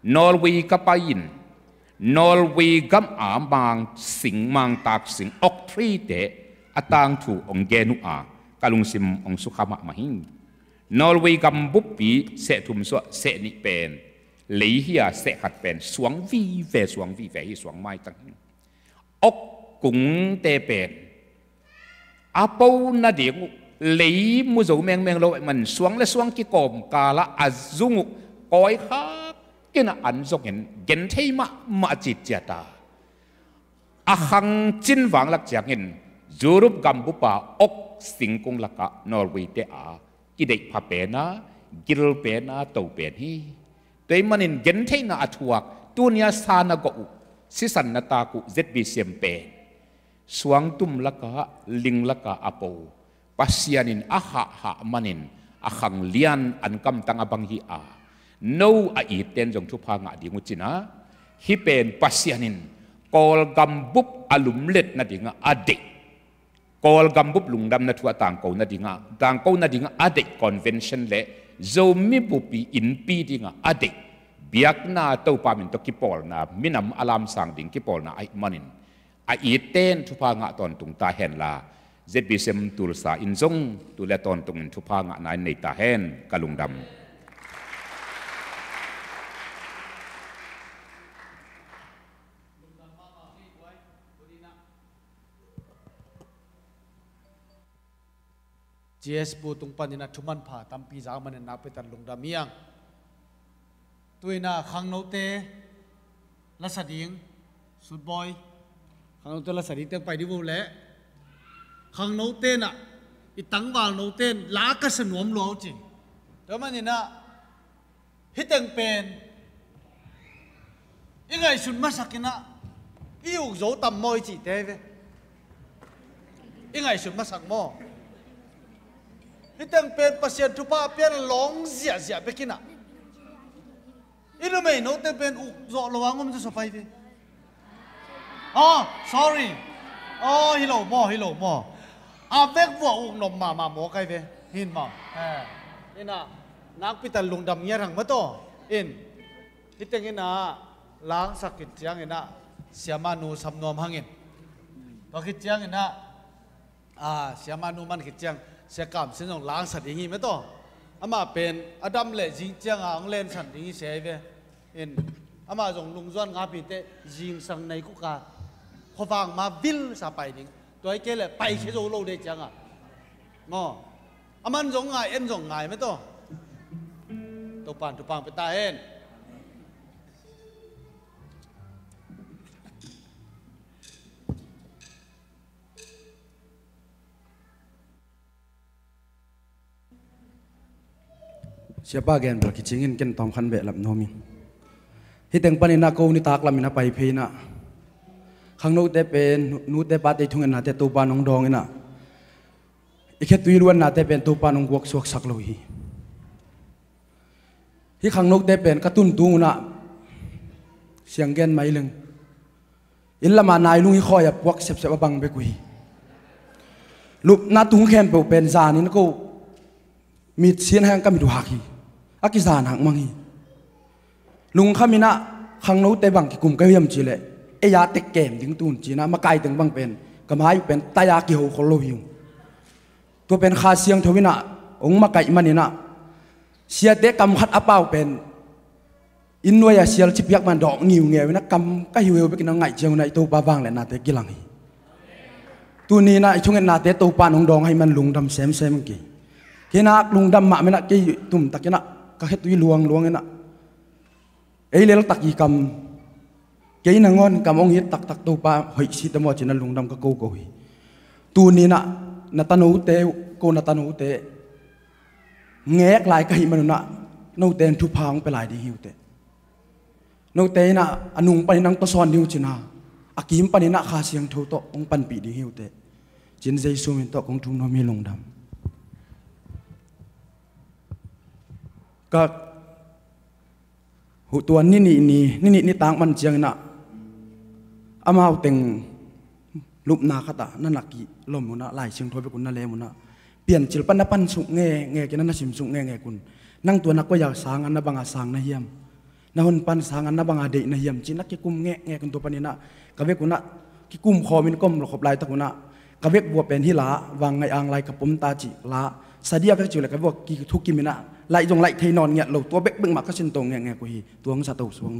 Norway kapain Norway gam mang sing mang tak sing ok tri te atang thu ong genu a kalung sim ong sukhama mahin Norway gam bupi se thum so se ni pen lei hia se khat pen suang vi ve hi suang mai tang ok kung te pen apo na ding lei mu zo meng lo man suang le suang ki kom kala azung koi kha kena anzok gen thei ma chit chata ahang chin wang lak changin zurup gambu pa ok singkung laka Norway te a kidei pha pe na gil pe na to pe hi toy manin gen thei na athuak tunia sana go sisan na ta ku zb sempe suang tum laka ling laka apo pasianin ha manin ahang lian an kam tanga bang hi a no a iten jong thu phanga dingu china hi pen pasianin kol gambup alum let na dinga ade kol gambup lungdam na thua tang ko na dinga ade convention le zomi bupi in pi dinga ade biak na to pa min to kipol na minam alam sang ding kipol na ai manin a iten thu phanga ton tung ta hen la zbsm tul sa in zong tu le ton tung thu phanga na nei ta hen kalungdam GS bu tung panina thuman pha tampi za man na pe tan lungda miang tuina khang no te la sading sud boy khang no te la sading te pai di bu le khang no te na i tang wal no ten la ka sanuam lo chi to manina hiteng pen ingai sun masakina iu zo tam moi chi te ve ingai sun masak mo hitang pen pasien tupa pen long zia bekina inu mai no te pen uk zo lawangom te sopai ve oh sorry oh hello mo a vek vo uk nom ma mo kai ve hin ma ina nak pital lungdam nya rang ma to in hitang ina lang sakit chiang ina siamanu samnom hangin pakit chiang ina siamanu man kit chiang sekam senong lang sat ingi meto ama pen adam le jing chiang ang len san ingi seve in ama jong lungzuan nga pi te jing sang nei ku ka khowang ma vil sa pai ding toy ke le pai khe zo lo de chiang a ngo aman jong ngai en jong ngai meto to pang pe ta hen siapa gen bal kicingin ken tom khan be lam nomi hiteng panina ko ni tak lamina pai pheina khangno te pen nu te pa te thungen na te to pa nong dong ina ikhet tuiruan na te pen to pa nong wok suak sak lo hi khangno te pen katun tu na siang gen mai leng in lama nai lung hi khoya puak sep sep bang be kui lup na tung khem pe pen zan in ko mit sian hang ka mi du haki akizan hang mangi lung khamina khangno te bang ki kum ka yam chile e ya te kem ding tun china ma kai teng bang pen kamai pen taya ki ho kholo hiu to pen kha siang thowina ong ma kai manina sia te kam khat apau pen innoya sial chipiak man dok ngiu ngewina kam ka hiu be kina ngai cheu nai to ba wang le na te kilang hi tu ni na ichungen na te to pa nong dong hai man lung dam sem ki kena lungdam ma mena ke tum takina ka hetui luang ena ei lel taki kam ke na ngon kam ong hit tak to pa hoi si tamo china lungdam ka ko hi tu ni na tanu te ko na tanu te ngek lai ka hi manuna no ten thu phang pe lai di hiu te no te na anung pa nang to son diu china akim pa ni na kha siang tho to ong pan pi di hiu te chin jesu min to kong thum no mi lungdam ka hu tuan ni tang man chiang na amau teng lup na khata na naki lom na lai chiang thoi be kun na le mun na pian chil pan na pan su nge ke na sim su nge kun nang tu na ko ya sang an na banga sang na hiam na hon pan sangan na bang ade na hiam chin na ki kum nge kun to panina kave kuna ki kum khomin kom lo khop lai ta kuna kavek bua pen hi la wang ngai ang lai kapum ta chi la sadia ka chu la ka bua ki thu ki mina lai jong lai thei non nge lo to bek beng ma ka sin tong nge ko hi tuang sa to suang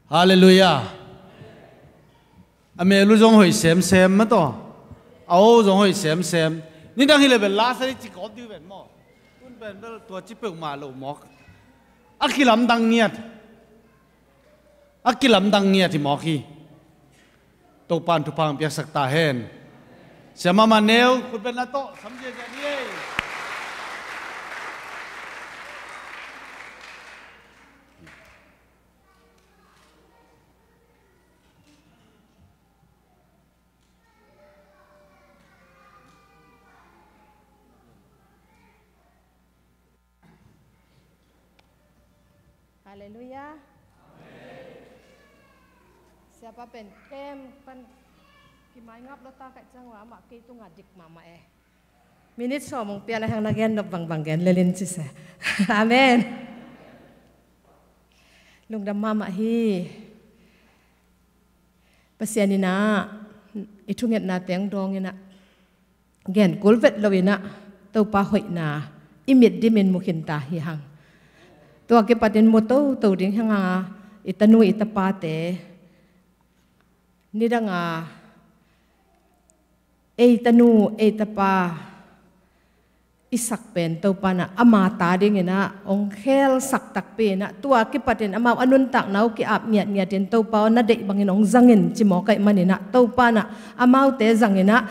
Hallelujah. Ame lu jong hoi sem ma to. Ao jong hoi sem. Ni dang hile bel la sa chi ko di ben mo. Tun ben bel to chi pe ma lo mo. Akilam dang niat. Akilam dang niat ti mo ki. To pan tu pang piak sak ta hen. เสียมาเนวคุณเป็นนาโต้สำเร็จอย่างนี้ฮาเลลูยา siapa pen kem pan kimai ngap lo ta ka changwa ma ke tu ngadik mama minit so mong pian hang nagen no bang gen lelin chi se amen lung dam mama hi pasianina itunget na teng dong ina gen kulvet lowina to pa hoina imit dimin mukhin ta hi hang to ke patin mo to ding hanga itanu itapate nidanga eitanu eitapa isak pen to pana ama ta ding ina ong khel sak tak pe na tua ki patin ama anun tak nau ki ap ngiat den to pa na de bangin ong zangin chimo kai manina to pana amau te zangina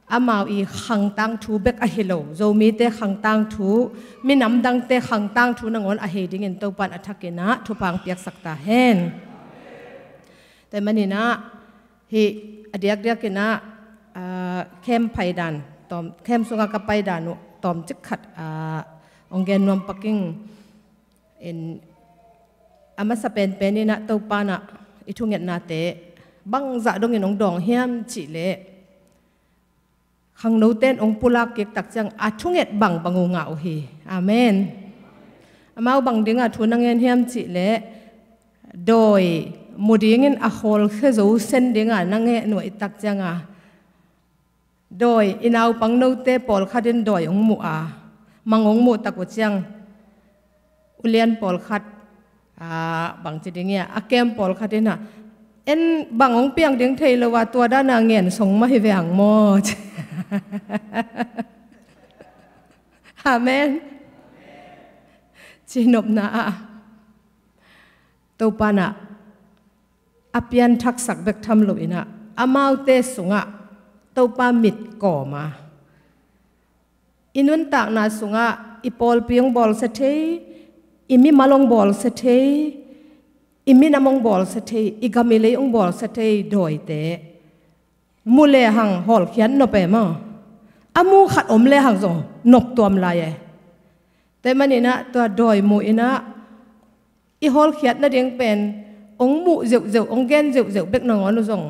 amau i khang tang thu bek a hello zo mi te khang tang thu mi nam dang te khang tang thu nangon a he ding in to pan athakena thu pang piak sakta henแต่มันนี่นะฮีเดียกนะเข้มไพดันตอมเข้มสุงกับไพดันตอมจิกขัดองเกนนวมปักกิ่งอินอามาสเปนเป็นนี่นะตัวปานะอิทุงเงินนาเตะบังจะดงเงินองดองเฮียมจิเล่ขังโนเต้นองปุลาเก็กตักจังอาทุงเงินบังงูงาอุฮีอาเมนอามาบังดึงอาทุนเงินเฮียมจิเล่โดยมูดิ้งอินอะโฮลคือจะเส้นดิ้งนั่งเงหน่วยตักจังโดยอินเอาปังโนเตปอลขัดดินโดยองมูมังองมูตักวจังอุเลียนปอลขัดบางจิดิ้งอาเกมปอลขัดดินเอ็นบางองเปียงดิ้งเทยเลยว่าตัวด้านเงินส่งมาให้แหวงหมดอาเมนจีนบนาตัวปานะอภิยันทักษะเบกทำลุยนะอามาเตสุงะตัวปามิดก่อมาอินุนตากนาสุงะอีปอลเปียงบอลเสถีอิมิมาลงบอลเสถีอิมินามงบอลเสถีอีกามิเลองบอลเสถีโดยเตมูเลหังหอลเขียนนบไปมั้งอามูขัดอมเลหังส่งนบตัวมลายแต่มันนี่นะตัวโดยมูอินะอีหอลเขียนนั่นเองเป็นองมูเจียวองเกนเจียวเบกนองอนุสง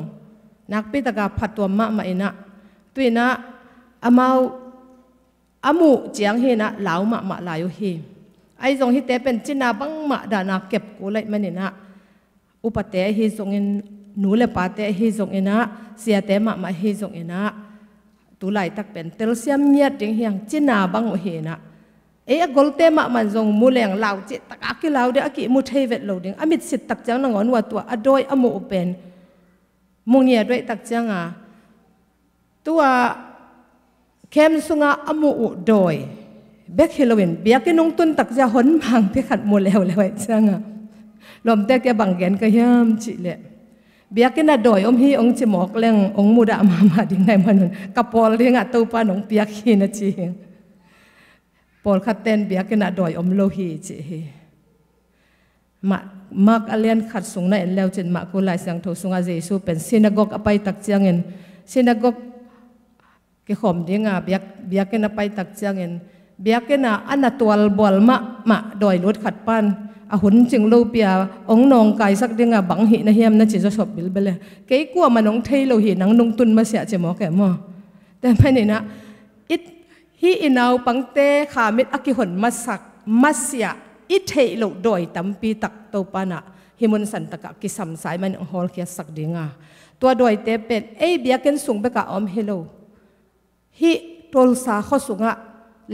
นักพิตากาผัดตัวมะมาอินะตัวอินะอามูเจียงเฮนะเหลามะลายุเฮไอทรงฮิเตเป็นจินาบังมะดานาเก็บกูเลยมันอินะอุปเตะฮิทรงอินหนูเลปาเตะฮิทรงอินะเสียเตมะฮิทรงอินะตุไลตักเป็นเตลเซียมเมียดดิงเฮียงจินาบังโอเฮนะกอลเตมะมันทรงมูเลงลาวจิตตักกิลาวเดอกิมุเทเวตโลดิงอมิตสิตักจังนงอนว่าตัวอดอยอโมเป็นมุงเนียด้วยตักจังตัวเข้มสุงอโมอุดอยเบกเฮโลวินเบียกินงตุนตักจะหนพังเพียขัดมูเลวเลยจังลมแต่แกบังเกนก็ยามจิเลเบียกินอดอยฮีองจิหมอกเลงองมูดามาดิงไงมันกระปอลเรียงตัวปานองเบียกินจีปอลขัดเต้นเบียกินดอยอมโลหีจีมักอเลียนขัดสุงในแล้วจนมักกุลายสังทุสุงอาเจสูเป็นซินาโกกอไปตักเจียงเงินซินาโกกเกี่ยมดิ้งเบียกินอไปตักเจียงเงินเบียกินอันนัตัวบอลมะดอยรถขัดปันหุ่นจึงโลเปียองนองไก่สักดิ้งบังหินะเฮียมนั่นจีจะชอบบิลเบลเกี่ยกลัวมันองเทโลหินังนงตุนมาเสียเจมอแก่มอแต่ไม่เนี่ยนะฮีอินเอาปังเตขามิดอกิหนมาสักมาเสียอิเทโลโดยตั้มปีตักตัวปานะฮิมุนสันตะกะกิสัมสายมันฮอลเคียสักดิงตัวโดยเตเป็นเบียกันสูงไปกะอมเฮโลฮีตัวสาข้อสูง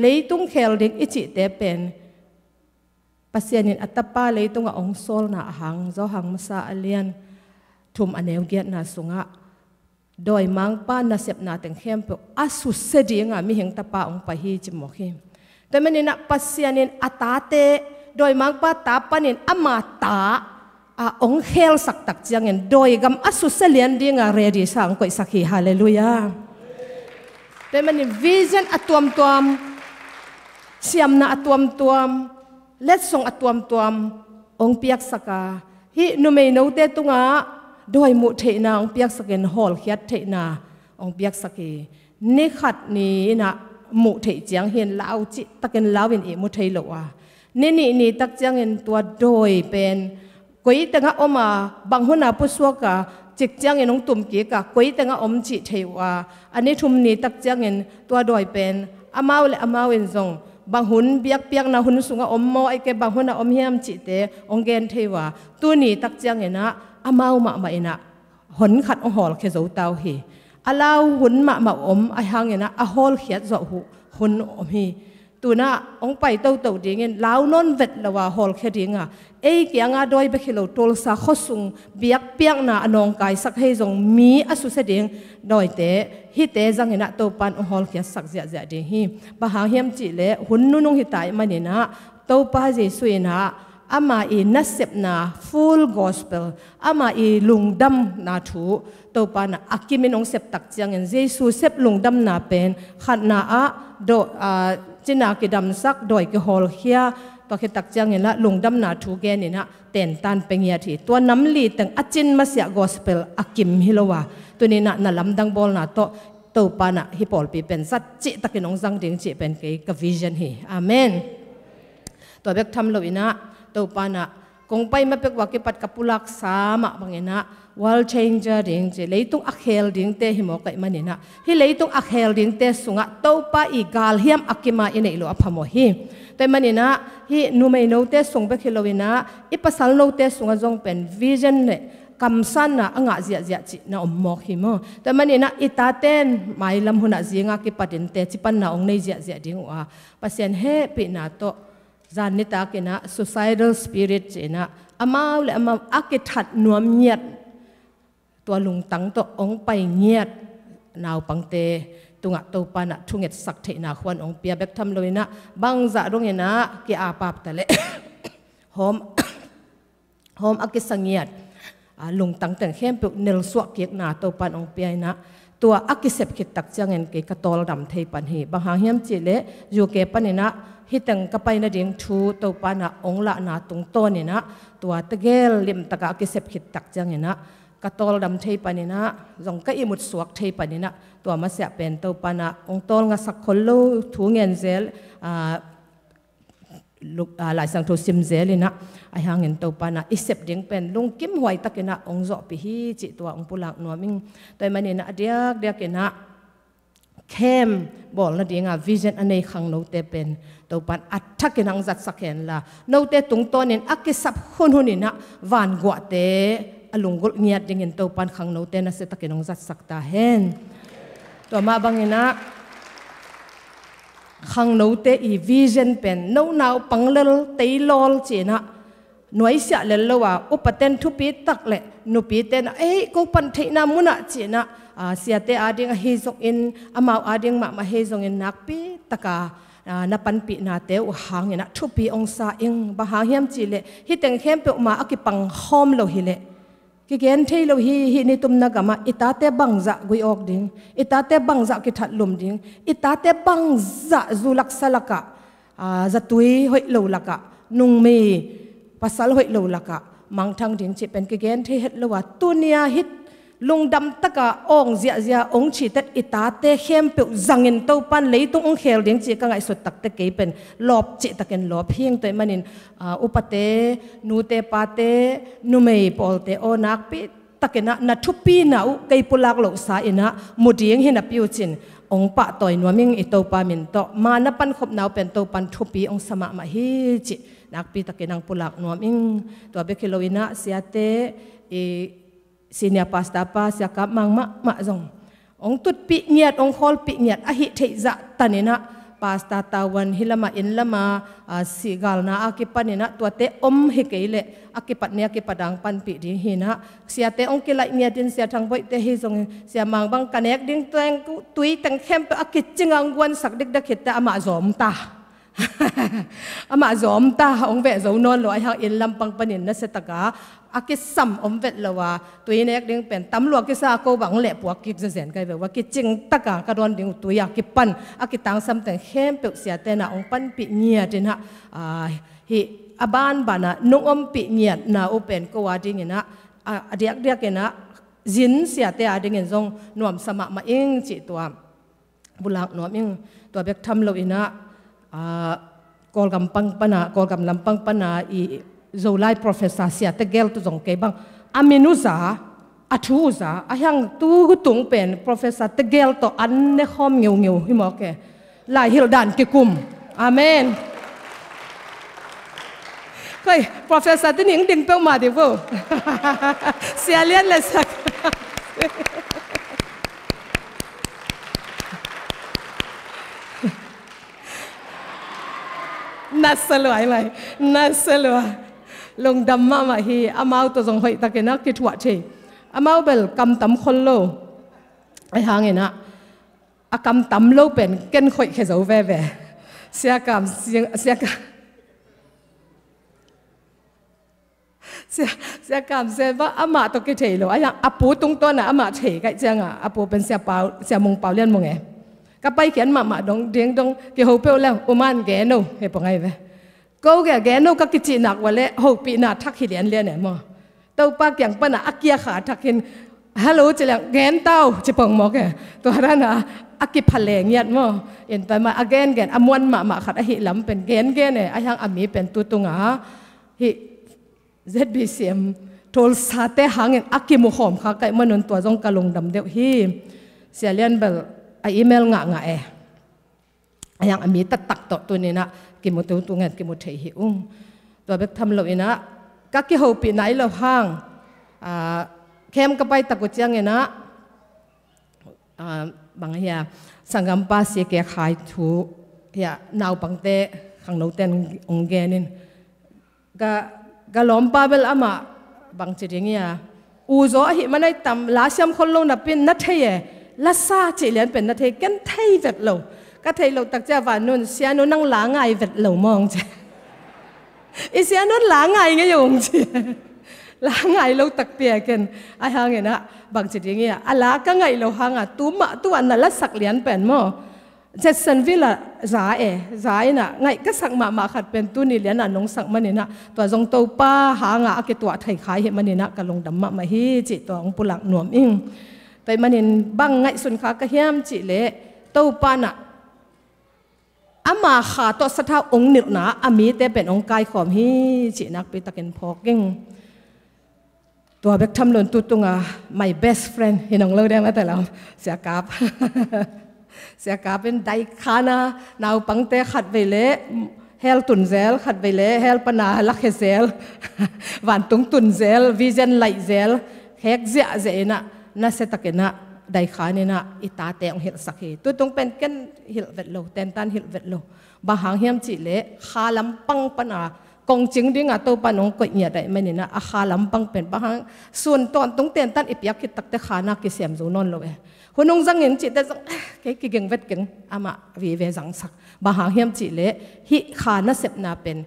เลยตุ้งเคลดิงอิจิเตเป็นปัสยานินอัตตาเลยตุ้งองโซลนาหังเจ้าหังมาซาอเลียนทุมอเนวเกียนาสูงโดยมังป้านาเสพนาแต่งเข้มเปอสุเสดีงมีเห็นตาป้าองไปฮีจิมโมเข้มแต่มันนี่นะปัสยานินอัตาเตโดยมังป้าตาปานินอมาตาองเฮลสักตักจังเงินโดยกำอสุเสเลียนดีงาเรดีสังกุยสักฮีฮาเลลูยา แต่มันนี่วิชั่นอตัวมเสียมนาอตัวมเล็ดส่งอตัวมองเปียกสกาฮินุเมโนเตตุงะโดยมุเทนาองเปียกสกินฮอลเขียดเทนาองเปียกสกีนี่ขัดนี้นะมุเทจียงเห็นลาวจิตะกันลาวินเอมุเทโลวานี่ตักจียงเห็นตัวโดยเป็นกุยแต่งะอมาบางหัวหน้าผู้สวกะจิกจียงเห็นองตุ่มกีกะกุยแต่งะอมจิเทวาอันนี้ทุมนี่ตักจียงเห็นตัวโดยเป็นอามาเลอามาเวนซงบางหุ่นเปียกนะหุ่นสุงะอมโมไอเกบางหุ่นอมเฮียมจิเตองเกนเทวาตัวนี้ตักจียงเห็นนะอามามาอินะหุ่นขัดองหอลเคโซเตาฮีอาลาวหุ่นมาอมไอหางเห็นนะอาฮอลเขียดโซหุ่นอมฮีตัวน่ะองไปเต่าดิ้งเงินลาวนนเวทละว่าฮอลเคดิ้งอ่ะเอ้ยกี่งาโดยไปคิโลตัวสาข้อสุงเปียกน่ะอนองกายสักให้จงมีอสุเสดิ้งโดยเตะฮิเตจังเห็นนะตัวปันองฮอลเคสักเสียดิ้งฮีบะหางเฮียมจิเล่หุ่นนุ่งฮิตายมันเนี่ยนะตัวป้าเจสุยนะอามาอีนัสเซปนาฟูลกอสเปลอามาอีลุงดำนาทูตัวปานะอากิมินองเซปตักจังเงินเจสุเซปลุงดำนาเป็นขัดนาอะโดจินากิดำสักโดยกิฮอลเฮียตัวคิตักจังเงินละลุงดำนาทูแกนี่นะเต็นตันเป็นยาทีตัวน้ำลีตังอาจินมาเสียกอสเปลอากิมฮิโลวาตัวนี้นะลำดังบอลนะตัวปานะฮิปอลปีเป็นสัจจิตะกินองจังดิ้งจิเป็นเกวิชันฮีอาเมนตัวเบกทำโลวินะตัวปานะคงไปมาเป็กว่ากิปัดกับปุลักสามะบางเงินะ world changer ดิ้งเจเลยตุงอักเฮลดิ้งเตหิโมกัยมันนี่นะฮิเลยตุงอักเฮลดิ้งเตสุงะตัวปาอีกาลเฮียมอักกิมาอินเอโลอพามโฮิแต่มันนี่นะฮินูเมโนเตสุงเบกฮิโลวินะอิปัสสัลโนเตสุงะจงเป็น vision เนี่ยคำสั่งนะอ่างเจียจินะอมมอกหิมแต่มันนี่นะอิตาเต้นไม่ลำหุนจีงะกิปัดินเตจิปันนะองในเจียดิ้งว่าปัสเซนเฮปินาโตจานนิตากินะ societal spirit เจนะอามาเลอามาอักถัดนวมเงียดตัวลุงตังตัวองไปเงียดนาวปังเตตุงะตัวปานะทุงเงตสักเทนาควันองเปียเบกทำเลยนะบางจะรงเนะกิอาปาบตะเลหอมอักสังเงียดลุงตังแต่งเข้มเปเนลสวกเกียกนาตัวปานองเปียนะตัวอักเสบขิดตักจังเงินเกกตอลดำเทปันฮีบางหางเฮียมจิเลอยู่เกปันนี่นะฮิตังกับไปนะดิ้งทูตัวปานะองละนาตรงต้นนี่นะตัวตะเกลลิมตะกะอักเสบขิดตักจังเงินนะกตอลดำเทปันนี่นะจงก็อิมุดสวกเทปันนี่นะตัวมาเสียเป็นตัวปานะองตอลงาสักคนลูทูเงินเซลลูกหลายสังทุสิมเซลินะไอหางเงินตัวปานะอิเสบดิ้งเป็นลุงกิมหวยตะกินะองจอปีฮีจิตัวองปุลักนัวมิงตัวมันนี่นะเดียกินะเข้มบอกละดิ้งอ่ะวิชั่นอันนี้ขังโนเตเป็นตัวปันอัดทักกินังจัดสักเห็นละโนเตตุงตัวนี่อักกิสับหุ่นนี่นะวันกว่าเตอลุงกุลเงียดดิ้งเงินตัวปันขังโนเตนะเสตะกินังจัดสักตาเห็นตัวมาบางนี่นะขังโนเตอีวิชั่นเป็นโนนาวปังเลลเตยลอลเจนะหน่วยเสียเลลว่าอุปเทนทุปีตักเละนุปีเตนกูปันเทนามุนะเจนะเสียเตอาดิงเฮซงอินอามาอาดิงมาเฮซงอินนักปีตะกานับปันปีนาเตอหางนะทุปีองศาอิงบาหางเฮียมจิเลฮิตังเข้มเปมาอักปังหอมโลหิเลกิเกนเทโลฮินิตุมนักมาอิตาเตบังจะกุยออกดิ้งอิตาเตบังจะกิทัดลุมดิ้งอิตาเตบังจะจุลักสลักะจะตุยหอยโลลักะนุงมีภาษาหอยโลลักะมังทังดิ้งจิเป็นกิเกนเทเฮตโลวะตุเนียฮิตลุงดำตะกะองเจียองฉีดอิตาเตเข้มเปียวจังเงินเต้าปันเลยตุงองเขลเดียงจีกังไอสุดตักตะเกยเป็นลอบจิตะเกนลอบเพียงตัวมันนินอุปเตนูเตปาเตนูเมย์ปอลเตโอนักปิตะเกนะนัทุปีนะอุเกยปุลักโลสาอินะมุดียงเห็นปิวจินองปะต่อยนัวมิงอิโตปามินโตมานับปันขบนาวเป็นเต้าปันทุปีองสมะมาฮิจินักปีตะเกนังปุลักนัวมิงตัวเบคิโลวินะเสียเตsinia pasta pa siaka mang ma zong ong tut pi ngiat ong khol pi ngiat a hi theiza tanina pasta tawan hilama inlama sigal na akipanina tuate hi keile akipat ne akipadang pan pi ding hina siate ong kilai ngiatin sia thang boi te hi zong sia mang bang kanek ding teng tui teng khem pe akit chingang wan sak dik da khita ama zom ta ama zom ta ong ve zo non lo ai hang in lampang panin na setaka akit sam om vet lawa tuinek ding pen tam lo ki sa ko bang le puak ki zen kai ve wa ki ching taka ka ron ding tuya ki pan akitang sam teng hem pe sia te na ong pan pi nia tin ha hi aban bana nung om pi nia na open ko wa ding ina adiak diak ina zin sia te ading en zong nuam sama ma ing chi tua bulak nuam ing tua bek tham lo ina kol gampang pana kol gam lampang pana I zolai professor sia te gel tu zong ke bang aminuza athuza ahyang tu tung pen professor te gel to an ne khom ngeu ngeu hi mo ke lai hil dan ki kum amen kai professor te ning ding pe ma de vo sia lian le sak nasaloi mai nasaloi lung damma ma hi amau to jong hoi takena ki thwa che amau bel kam tam khol lo ai hangena akam tam lo pen ken khoi khe zo ve ve sia kam sia kam se ba ama to ki thei lo ai apu tung to na ama thei kai changa apu pen sia mong pau lian mong e ka pai khian ma dong ding dong ki ho pe la uman ge no he pangai ve ko ge no ka ki chi nak wale ho pi na thak hi lian lian e mo tau pa kyang pa na akia kha thakin hello chilang gen tau chi pong mo ke to ra na aki phaleng yat mo en ta ma again gen amwan ma khat a hi lam pen gen e a hang ami pen tu tunga hi ZBCM tol sa te hangin aki mu khom kha kai manun to jong kalung dam deuh hi sialian bel a email nga e ayang ami tak to tu ni na ki mu tu tu ngat ki mu thei hi to bek tham lo ina ka ki ho pi nai lo hang kem ka pai ta ko chiang ina bang ya sangam pa se ke khai thu ya naw pangte khang no ten ong ge nin ga lom pa bel ama bang chi ding ya u zo hi manai tam la siam khol lo na pin na thei e la sa chi lian pen na thei ken thei vet lo ka thei lo tak cha wa nun sia nu nang la ngai vet lo mong che i sia nun la ngai nge yong chi la ngai lo tak pia ken ai hang ena bang chi ding ya ala ka ngai lo hanga tu an na la sak lian pen mo Jacksonville za ina ngai ka sak ma khat pen tu ni lian anong sak manina to jong to pa hanga ake to thai khai he manina ka long dam ma hi chi to ong pulak nuam ing tai manin bang ngai sun kha ka hiam chi le to pa na ama kha to satha ong nil na ami te pen ong kai khom hi chi nak pi taken phoking to bek tham lon tu tunga my best friend hinong lo dang ta lam sia kap sia kap pen dai khana naw pangte khat ve le hel tun zel khat ve le hel pana la khe zel wan tung tun zel vision lai zel hek zia zeina na se takena dai khani na ita te ong hil sakhi tu tung pen ken hil vet lo ten tan hil vet lo ba hang hiam chi le khalam pang pana kong ching dinga to panong ko nya dai manina a khalam pang pen ba hang sun ton tung ten tan ipyak ki takte khana ki sem zo non lo e hunong zangin chi te zang ke ki geng vet geng ama vi ve zang sak ba hang hiam chi le hi khana sep na pen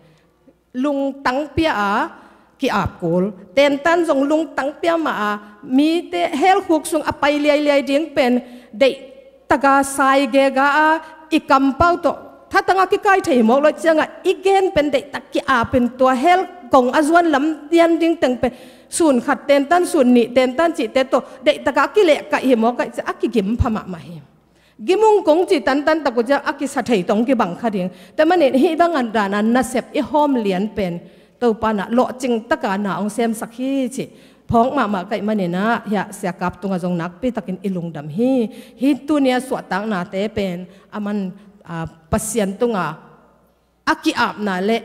lung tang pia a ki ap kol ten tan zong lung tang pia ma mi te hel khuk sung apai liai ding pen dei taga sai ge ga ikam pau to tha tanga ki kai thei mok lo changa igen pen dei tak ki a pen to hel kong azwan lam tian ding teng pen sun khat ten tan sun ni ten tan chi te to dei taga ki le ka hi mo ka aki gim phama ma hi gimung kong chi tan tan ta ko ja aki sa thei tong ki bang kha ding te manin hi bang an dana na sep i hom lian pen to pa na lo ching taka na ong sem sakhi chi phong ma kai manina ya sia kap tunga jong nak pi takin ilung dam hi tu nia swa tang na te pen aman pasien tunga aki ap na le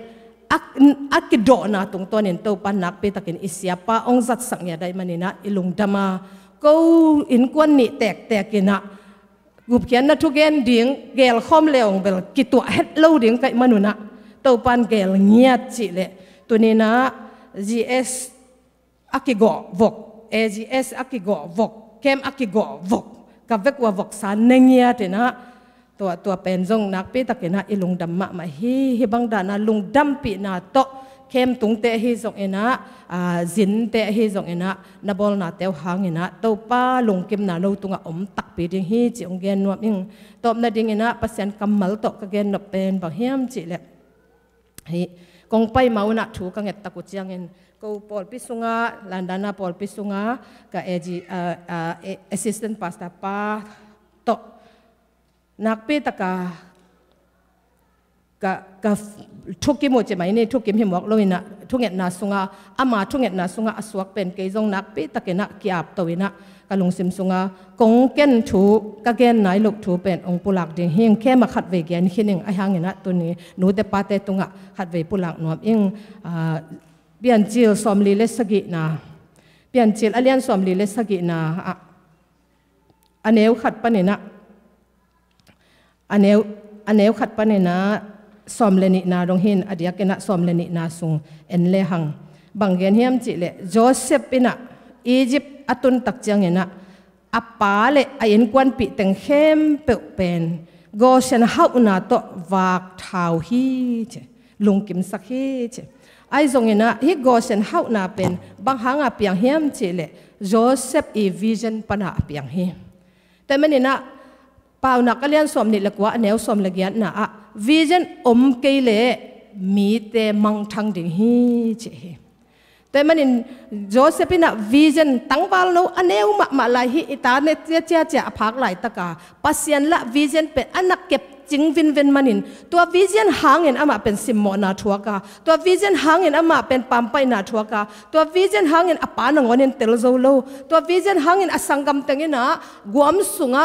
aki do na tung tonin to pa nak pi takin isya pa ong zat sak nya dai manina ilung dama ko in kwan ni tek ina gup kian na thu gen ding gel khom leong bel ki tu het lo ding kai manuna to pan gel ngiat chi le tunina GS akigo vok AGS akigo vok kem akigo vok ka vek wa vok san nengia te na ตัวเป็นจงนักปีตะกินะอิลุงดำมาฮิบังดานะลุงดำปีนาโตเข้มตุงเตะฮิจงเอนะจินเตะฮิจงเอนะนับอลนาเตวหางเอนะตัวป้าลุงเก็มนาโนตุงอมตักปีดิ่งฮิจิองเกนนวมิงตบนาดิ่งเอนะปัสยันกำมัลโตกเกนนเป็นบางเฮียมจิเละฮิกงไปมาอุณถูกังเอตตะกุจียงเงินกูปอลพิสุงาลันดานาปอลพิสุงากับassistant pastor ป้าโตนักปีตะกากะทุกกิมจะไม่เนี่ยทุกกิมหิมวกลอยนะทุกเงนาสุงาอามาทุกเงนาสุงาอสวกเป็นเกยจงนักปีตะเกนะกีอาบตัวนะกะลงซิมสุงากงเกนถูกะเกนไหนลูกถูเป็นองปุลักดิ่งหิงแค่มาขัดเวกยันขินิงไอหางเงนะตัวนี้หนูแต่ปาเตตุงะขัดเวปุลักนวมอิงเปลี่ยนจิลสอมลีเลสกินาเปลี่ยนจิลอเลียนสอมลีเลสกินาอันเอวขัดปะเนี่ยนะอันเอวขัดปะเนี่ยนะสอมเลนินาดงหินอดียกนะสอมเลนินาสุงเอ็นเลหังบางเกนเฮียมจิเลโจเซฟปินะอียิปต์อตุนตักจังเงนะอัปปาเลอายินกวนปิเต็งเข้มเปลเป็นโกเชนฮาวนาโตวากเท้าฮีเจลุงกิมสักฮีเจไอจงเงนะฮิโกเชนฮาวนาเป็นบางหางอาเปียงเฮียมจิเลโจเซฟอีวิชันปนาเปียงเฮีแต่มันนี่นะเปล่านักเรียนสอมนิดละกว่าแนวสอมละเกียนนะวิจันอมเกลมีแต่มังทังดิ่งฮีเจแต่มันอินโจเซฟินะวิจันตั้งบาลโนอันเอวมาลายฮีอิตาเนเจียเจียพักหลายตะกาปัสยันละวิจันเป็นอันนักเก็บจิงวินมันอินตัววิจันหางเงินอามาเป็นซิมโมนาทัวกาตัววิจันหางเงินอามาเป็นปั๊มไปนาทัวกาตัววิจันหางเงินอปานังวันเงินเตลโซโลตัววิจันหางเงินอสังกัมตังเงินนะกวมสุงะ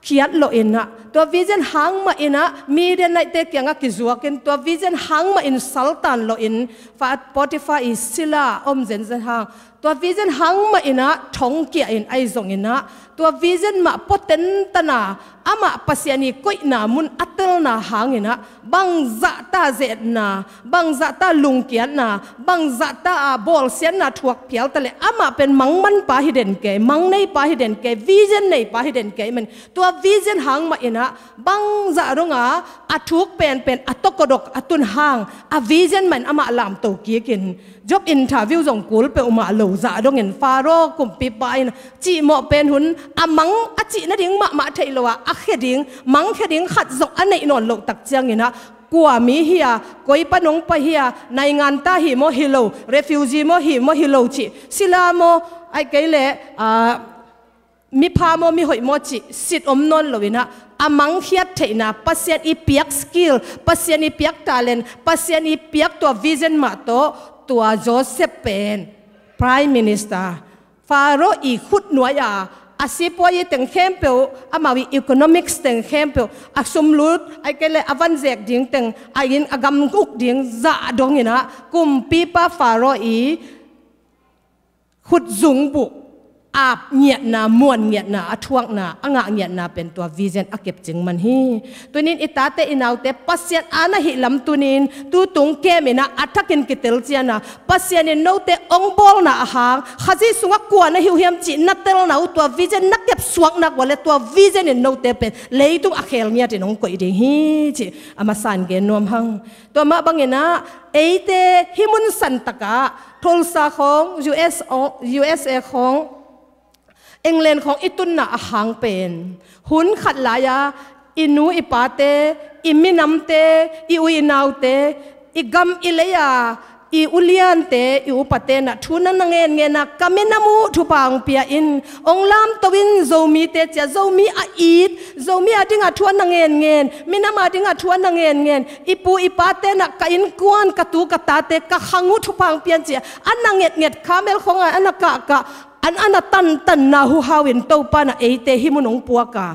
ขียดโลอินนะตัววิจันหางมาอินะมีเดนไนเตกียงกิจวักินตัววิจันหางมาอินสัลตันโลอินฟาปอติฟาอิสิลาอมเซนเซหางตัววิจันหางมาอินะทงเกียอินไอซงอินะตัววิจันมาปเตนตนาอามาปัสยานีกุยนามุนอัตลนาหางอินะบังจัตตาเจดนาบังจัตตาลุงเกียนาบังจัตตาบอลเซียนนาทวกเพียวตะเลอามาเป็นมังมันปาฮิเดนเกมังในปาฮิเดนเกวิจันในปาฮิเดนเกมันตัววิจันหางมาอินะบังจัตรงอาทุกเป็นอัตกดกอัตุนหางอาวิจันมันอามาลามโตกีกินจบอินทาวิวส่งกูลเปอุมาเหลวจัตรงเงินฟาโรกุมปีปายนะจีโมเป็นหุนอามังอาจีนั่นดิ่งมาเทลวะอาเขดิ่งมังเขดิ่งขัดจกอันไหนนอนโลกตักเจียงเงินนะกัวมีเฮียกวยปนงไปเฮียในงานตาหิโมฮิโลเรฟิวจีโมฮิโลจีศิลาโมไอเกลเลมีพาโมมีหอยโมจิสิทธิ์อมนนเลยนะอามังเฮียเทนะปัสยานีเปียกสกิลปัสยานีเปียกทาเลนปัสยานีเปียกตัววิจันมาโตตัวโจเซฟเป็นพรีเมียร์มินิสเตอร์ฟาโรอีขุดหน่วยอาศิปวยตึงเข้มเปียวอามาวิอีโคโนมิกส์ตึงเข้มเปียวอาสมลุดไอเกลเลอวันเจกดิ่งตึงอายินอากำกุกดิ่งจ่าดงเนะกุมปีป้าฟาโรอีขุดจุงบุอาบเงียดนามวนเงียดนาทวงนาอ่างเงียดนาเป็นตัววิจันอาเก็บจึงมันฮีตัวนี้อิตาเตอินาวเตปัสยันอานาหิลำตัวนี้ตัวตุงเกมินะอัฐกินกิเตลเจียนะปัสยันโนเตองบอลนาหางข้าจีสุงกวนหิวเฮียมจีนัตเตลนาตัววิจันนักเก็บสวงนักวันเลตัววิจันโนเตเป็นเลยตุงอาเคลเงียดนองกุยดีฮีจีอามาสันเกนนวมหังตัวมาบังเงินะเอเตฮิมุนสันตกะทุลซาของ USA ของเอ็งเลนของอิตุนนาหางเป็นหุนขัดลายาอินูอิปาเตอิมินัมเตอิอุยนาวเตอิกัมอิเลยาอิอุเลียนเตอิอุปเตนะทุนันเงินเงินะกามินามูทุปังเปียอินองลามตวินโซมีเตเจโซมีอาอีดโซมีอาดิงาทวนเงินมินามาดิงาทวนเงินอิปูอิปาเตนะกอินกวนกตูกตาเตกะขังุทุปังเปียนเจอันเงดคาเมลของอันกะอันตันนาหูฮาวินโตปานะเอเตฮิมุนงปัวกา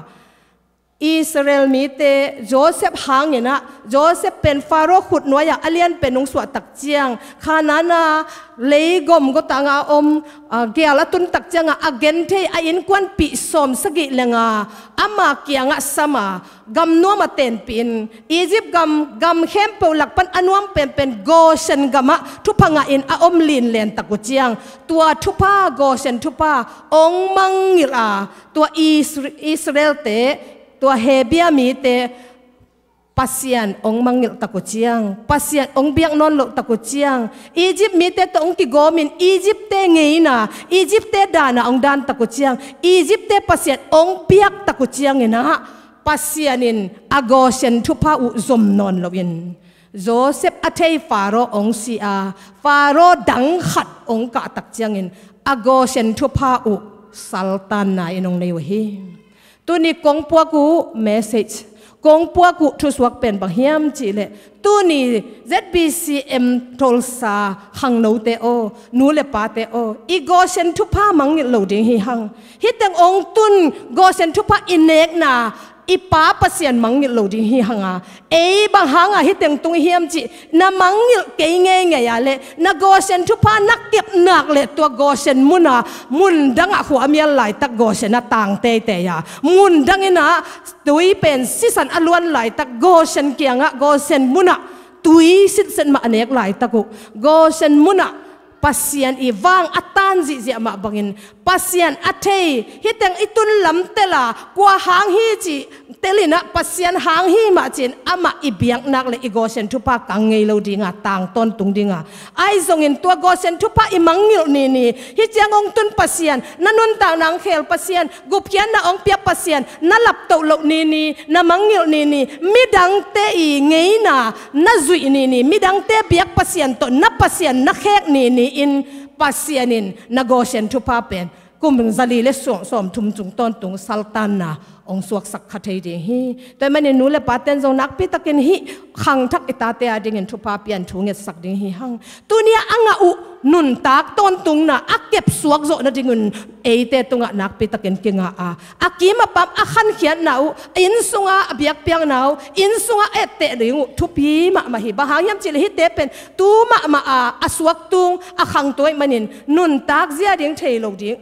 อิสราเอลมีเตโจเซฟหางเนะโจเซฟเป็นฟาโรห์ขุดหน่วยอเลียนเป็นองสวดตักเจียงขานานาเลยกมก็ต่างอมเกียร์ตุนตักเจียงอาเกนเทออินควันปิสมสกิเลงอามาเกียงสมากำนัวมาเต็นปินอียิปต์กำเข้มเปลักปันอนวมเป็นโกเชนกำทุพังอินอมลินเลนตักเจียงตัวทุพาโกเชนทุพาองมังงิลาตัวอิสราเอลเตต ตัวเฮเบียมีเตปัสยันองมังงิลตะกุเจียงปัสยันองเบียงนอนโลตะกุเจียงอียิปต์มีเตตองกิโกมินอียิปต์เตเงยนาอียิปต์เตดานาองดานตะกุเจียงอียิปต์เตปัสยันองเบียกตะกุเจียงเงนะปัสยันินอากอเซนทุพาอุซมนอนลวินโจเซฟอัตเทฟาโรองซีอาฟาโรดังขัดองกะตักเจียงอินอากอเซนทุพาอุสัลตานนาอินองเลวฮีตัวนี้กงปัวกูเมสเซจกงปัวกุทุสวกเป็นบางเฮียมจีเลตัวนี้ ZBCM ทอลซาหังโนเตโอนูเลปาเตโออีโกเซนทุพามังโลดิงฮิหังฮิตังองตุนโกเซนทุพาอินเนกนาอีป้าปัสยันมังโลดิงฮิหังบางหังฮิตังตุงเฮียมจีนามังเกยเงยยาเลนาโกเซนทุพานักเก็บหนักเลตัวโกเซนมุนดังหัวมีอะไรตักโกเซนต่างเตยยามุนดังนะตุยเป็นสิสันอลวนไหลตักโกเซนเกียงโกเซนมุนะตุยสิสันมาเนกไหลตักโกเซนมุนะปัสยันอีวางอัตันจิมาบังอินปัสยันอัตเทฮิตังอิตุนลำเตลากว่าหางฮีจิเตลินะปัสยันหางฮีมาจินอามาอีเบียงนักเลยอีโกเซนทุพากังเงยโลดิงาต่างต้นตุงดิงาไอซงอินตัวโกเซนทุพาอีมังงิลนี่ฮิจังองตุนปัสยันนันุนต่างนางเขลปัสยันกุเพียนนาองเปียปัสยันนัลับโตโลนี่นามังงิลนี่มิดังเตอีเงยนาจุยนี่มิดังเตเบียกปัสยันตนับปัสยันนักแขกนี่อินปัสยันินนโกเซนทุพาเป็นกุมบิงซาลีเลสอมทุมจุงต้นตุงสัลตันนาองสวกสักขัดเดียฮีแต่มันนูเลปาเตนจงนักพิตะกินฮีขังทักอิตาเตียดิ่งทุพาเปียนทุงเงสักดิ่งฮีหังตัวเนี้ยอังอุนุนตากต้นตุงน่ะอักเก็บสวกโจนดิ่งเตตุงนักพิตะกินเก่งอากีมาปั๊มอักขันเขียนหนาวอินสุงอาเบียกเปียงหนาวอินสุงอาเตดิ่งทุพีมาฮิบะหางยามจิลฮิเตเป็นตูมาอสวกตุงอักขังตัวมันนุนตากเสียดิ่งเทโลดิ่ง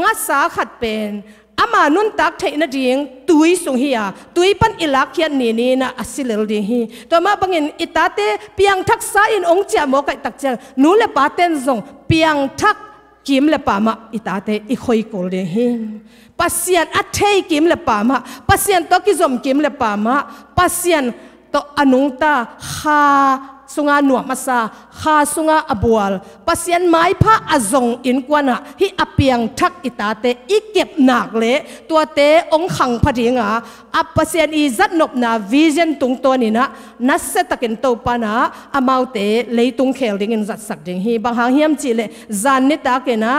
งัดสาขัดเป็นอามานุนตักเทนดิ่งตุยสุงฮีตุยปันอิลักยันนี่นะอสิเลลดิ่งฮีตัวมาบังอินอิตาเตเปียงทักษะอินองเจียมอกไอตักเจนูเลปาเตนซงเปียงทักกิมเลปามาอิตาเตอิคอยโกลดิ่งฮีปัสยันอัตเทกิมเลปามาปัสยันตอกิซอมกิมเลปามาปัสยันตออนุงตาฮาสุงาหนวมาซาฮาสุงาอบัวลปัสยันไม้พระอจงอินกวนะฮิอเปียงทักอิตาเตอีเก็บหนักเลยตัวเตองขังพดิงอับปัสยันอีจัดนบนาวิเจนตุงตัวนี่นะนัสเซตกินโตปานะอามาวเตเลยตุงเขลดิ่งจัดสักดิ่งฮีบางหางเฮียมจีเลจานนิตาเกนะ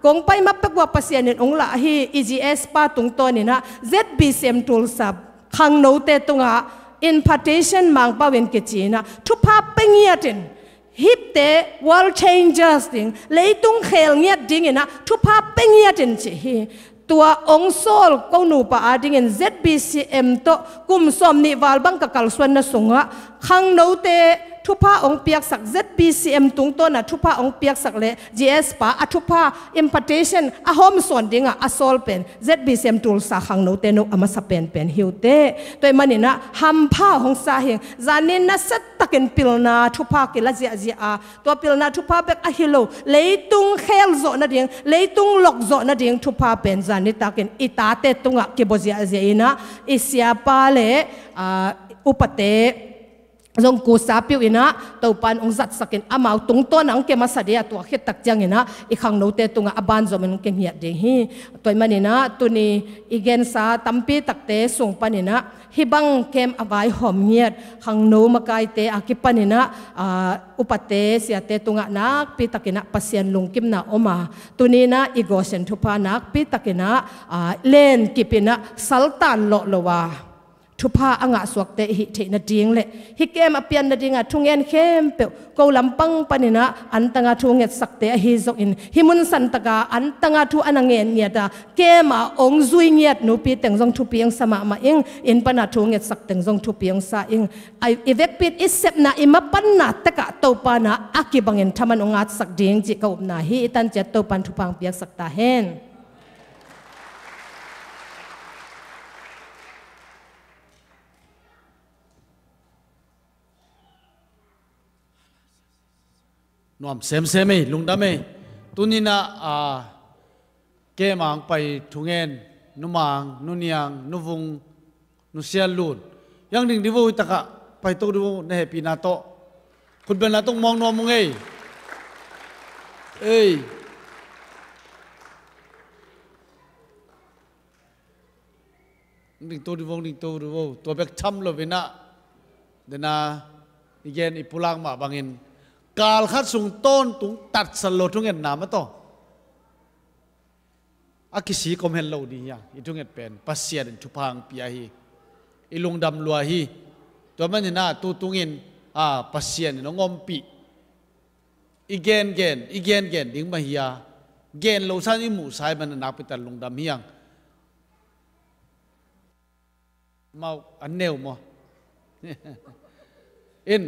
กงไปมาเป็กว่าปัสยันองละฮี EGS ป้าตุงตัวนี่นะ ZBCM ทูลสับขังโนเตตุงimpartation มังปาเวนกิจีนะทุพาเป็นเงียดินฮิปเต world changers ดิ่งเลยตุงเขลเงียดิ่งนะทุพาเป็นเงียดินจีตัวองโซลก็หนูปาดิ่ง ZBCM โตกุมสมนิวาลบังกะกัลสวนนะสงะขังโนเตทุพาองเปียกสัก ZBCM ตุงต้นนะทุพาองเปียกสักเลย GS ป้าทุพา impartation อาหอมส่วนดิ่งอาโซลเป็น ZBCM ตูลสักขังโนเตนุอามาสเปนเป็นฮิวเตตัวมันนี่นะฮัมพาของสาเหงจานินนะสัตตะกินปิลนาทุพากิลาเจียตัวปิลนาทุพาเบกอะฮิโลเลยตุงเขลโซนะดิ่งเลยตุงหลอกโซนะดิ่งทุพาเป็นจานิตะกินอิตาเตตุงะกิบเจียนะอิสยาปาเลอุปเตจงกูสาปิวอินะตัวปันองจัดสักินอามาตุงตัวนังเกมาสเดียตัวเขตักจังอินะอีขังโนเตตุงอาบานจอมันเก่งเหียดเดฮีตัวมันอินะตัวนี้อีเกนซาตัมปีตักเตส่งปันอินะฮิบังเกมอวายหอมเหียดขังโนมากายเตอากิปันอินะอุปเตเสียเตตุงนักปีตักินะปัสยันลุงกิมนาอมาตัวนี้นะอีโกเซนทุพานักปีตักินะเลนกิปินะสัลตันโลโลวาทุพาอ่างสวกเตหิเทนดิ่งเลยฮิเกมอเปียนดิ่งทุ่งเงินเข้มเปวกูลำปังปนินะอันตั้งทุ่งเงินสักเตฮิจกินฮิมุนสันตกาอันตั้งทุ่งอันเงินเงียดเกมองซุยเงียดนูปีเต็งจงทุเปียงสมามาอิงอินปนาทุ่งเงินสักเต็งจงทุเปียงสาอิงไอเวกปีอิเซปนาอิมาปันนาตกะโตปานะอากิบังเงินทำมันองอาสักดิ่งจิกอุบนาฮิตันเจตโตปันทุพังเปียกสักตาเฮนนอมเซมลุงดำเมตุนินะเกมังไปทุงเงินนุมังนุนยังนุวง นุเซียลูนยังดิ่งดิวตะกะไปโตดิวในเฮปีนาโตคุณเป็นอะไรต้องมองนวมมึงเอ้ยดิ่งโตดิวตัวเบกช้ำเลยวินะเดน่าอีเกนอีพุลังมาบางอินกาลขัดสุงต้นตุงตัดสโลทุงเงินน้ำมาโตอากิสีคอมเฮนโลดีอย่างอีทุงเงินเป็นปัสเซียนชุพังปียฮีอีลุงดำลัวฮีตัวมันนี่นะตัวตุงเงินปัสเซียนน้องอมปีอีเกนดิ้งมาฮียเกนโลซันอีหมูสายมันนักไปแต่ลุงดำเฮียงมาอันเนวมั้งอิน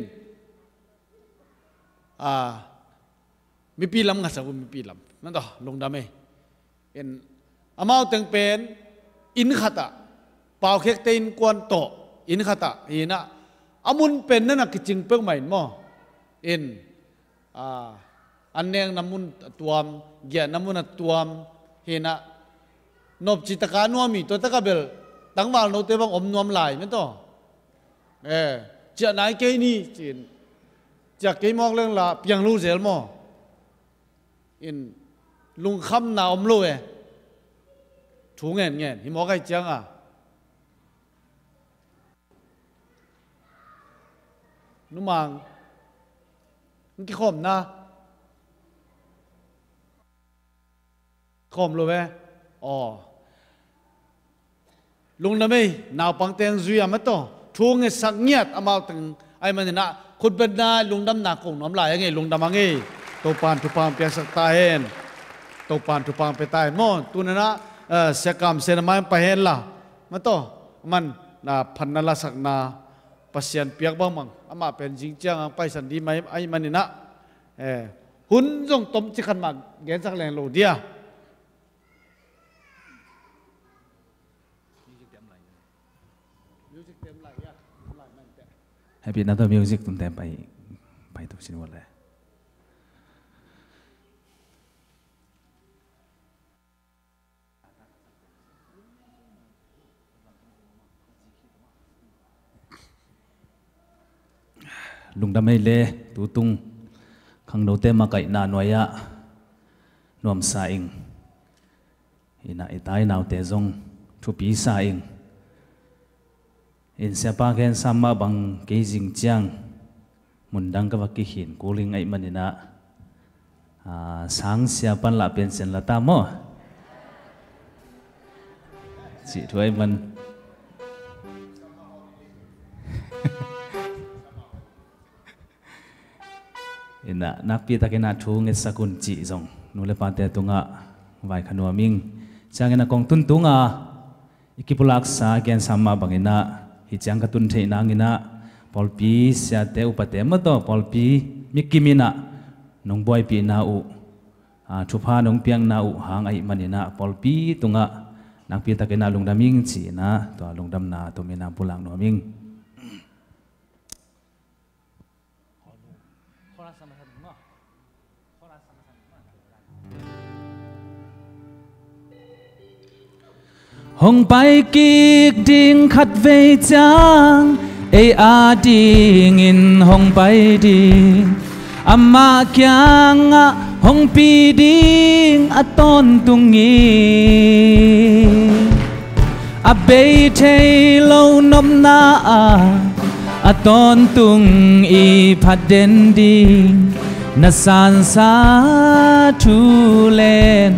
มีปีลำงัดสักมีปีลำนั่นต่อลงดำเองอามาตึงเป็นอินขัดะเป่าเค้กเตนกวนโตอินขัดะอีน่ะอามุนเป็นนั่นน่ะกิจงเปิ้งใหม่มั้งอินอันเนียงน้ำมุนตัวมเกี่ยน้ำมุนตัวมเห็นน่ะนบจิตการนัวมีตัวตะกะเบลตั้งวาลโนเตบังอมนวมไหลไม่ต่อจะไหนเกนี่จีนจะเกมองเรื่องละเพียงรู้เสียมั้งอินลุงคำนาอมรู้ถูเงี้ยหิมอไก่จังนุ่มมังนี่กี่ขมนะขมรู้ไหมลุงนั่นไม่นาวปังเตียงซุยมาต่อทูงสักเงียดอามาตึงไอ้มันน่ะคุณเป็นนายลุงดำหนักคงน้ำลายยังไงลุงดำยังไงตัวปานทุปานเปียสักตาเห็นตัวปานทุปานไปตายมั้งตัวนั้นนะเสกามเสนาไม้ไปเห็นละมาต่อมันพันนั่นละสักนาปัสเซียนเปียกบ้างมั้งอามาเป็นจริงจังไปสันดีไหมไอ้มันนี่นะหุ่นจงต้มจิขันมาเกณฑ์สักแรงโลเดียให้เป็นนักดนตรีมิวสิกตุ้มเต็มไปทุกชิ้นหมดเลยลุงดำไม่เล่ตูตุงขังโนเตมาไก่นาหน่วยะนวมสาอิงอินาอิตายนาวเตจงทุปีสาอิงอินเสียปากเห็นสามมาบังเกจิงจังมุนดังกับวักกิหินกูลิงไอมันนี่นะสังเสียปันละเป็นเส้นละตามอสิถวยมันอินะนักปีตะเกนาทูเงสกุลจีจงนูเลปานเตตุงะไว้ขนัวมิงจางเงนะกองตุนตุงะอิกิปุลักษาเกณฑ์สามมาบังอินะฮิจังกตุนเทนางอินะปอลปีเสียเตอุปเตมโตปอลปีมิกิมินะนงบอยปีนาอุทุพานงเปียงนาอุหางไอมันอินะปอลปีตุงะนักปีตะเกนาลุงดามิงจีนะตัวลุงดำนาตัวเมนาปุลังนัวมิงหงไปกิกดิ่งขัดเวจางอาดิ่งอินหงไปดิ่งอามาเกียงหงปีดิ่งต้นตุงงีเบยเทโลนมนาต้นตุงอีพัดเดนดิ่งนาสันสาทุเลน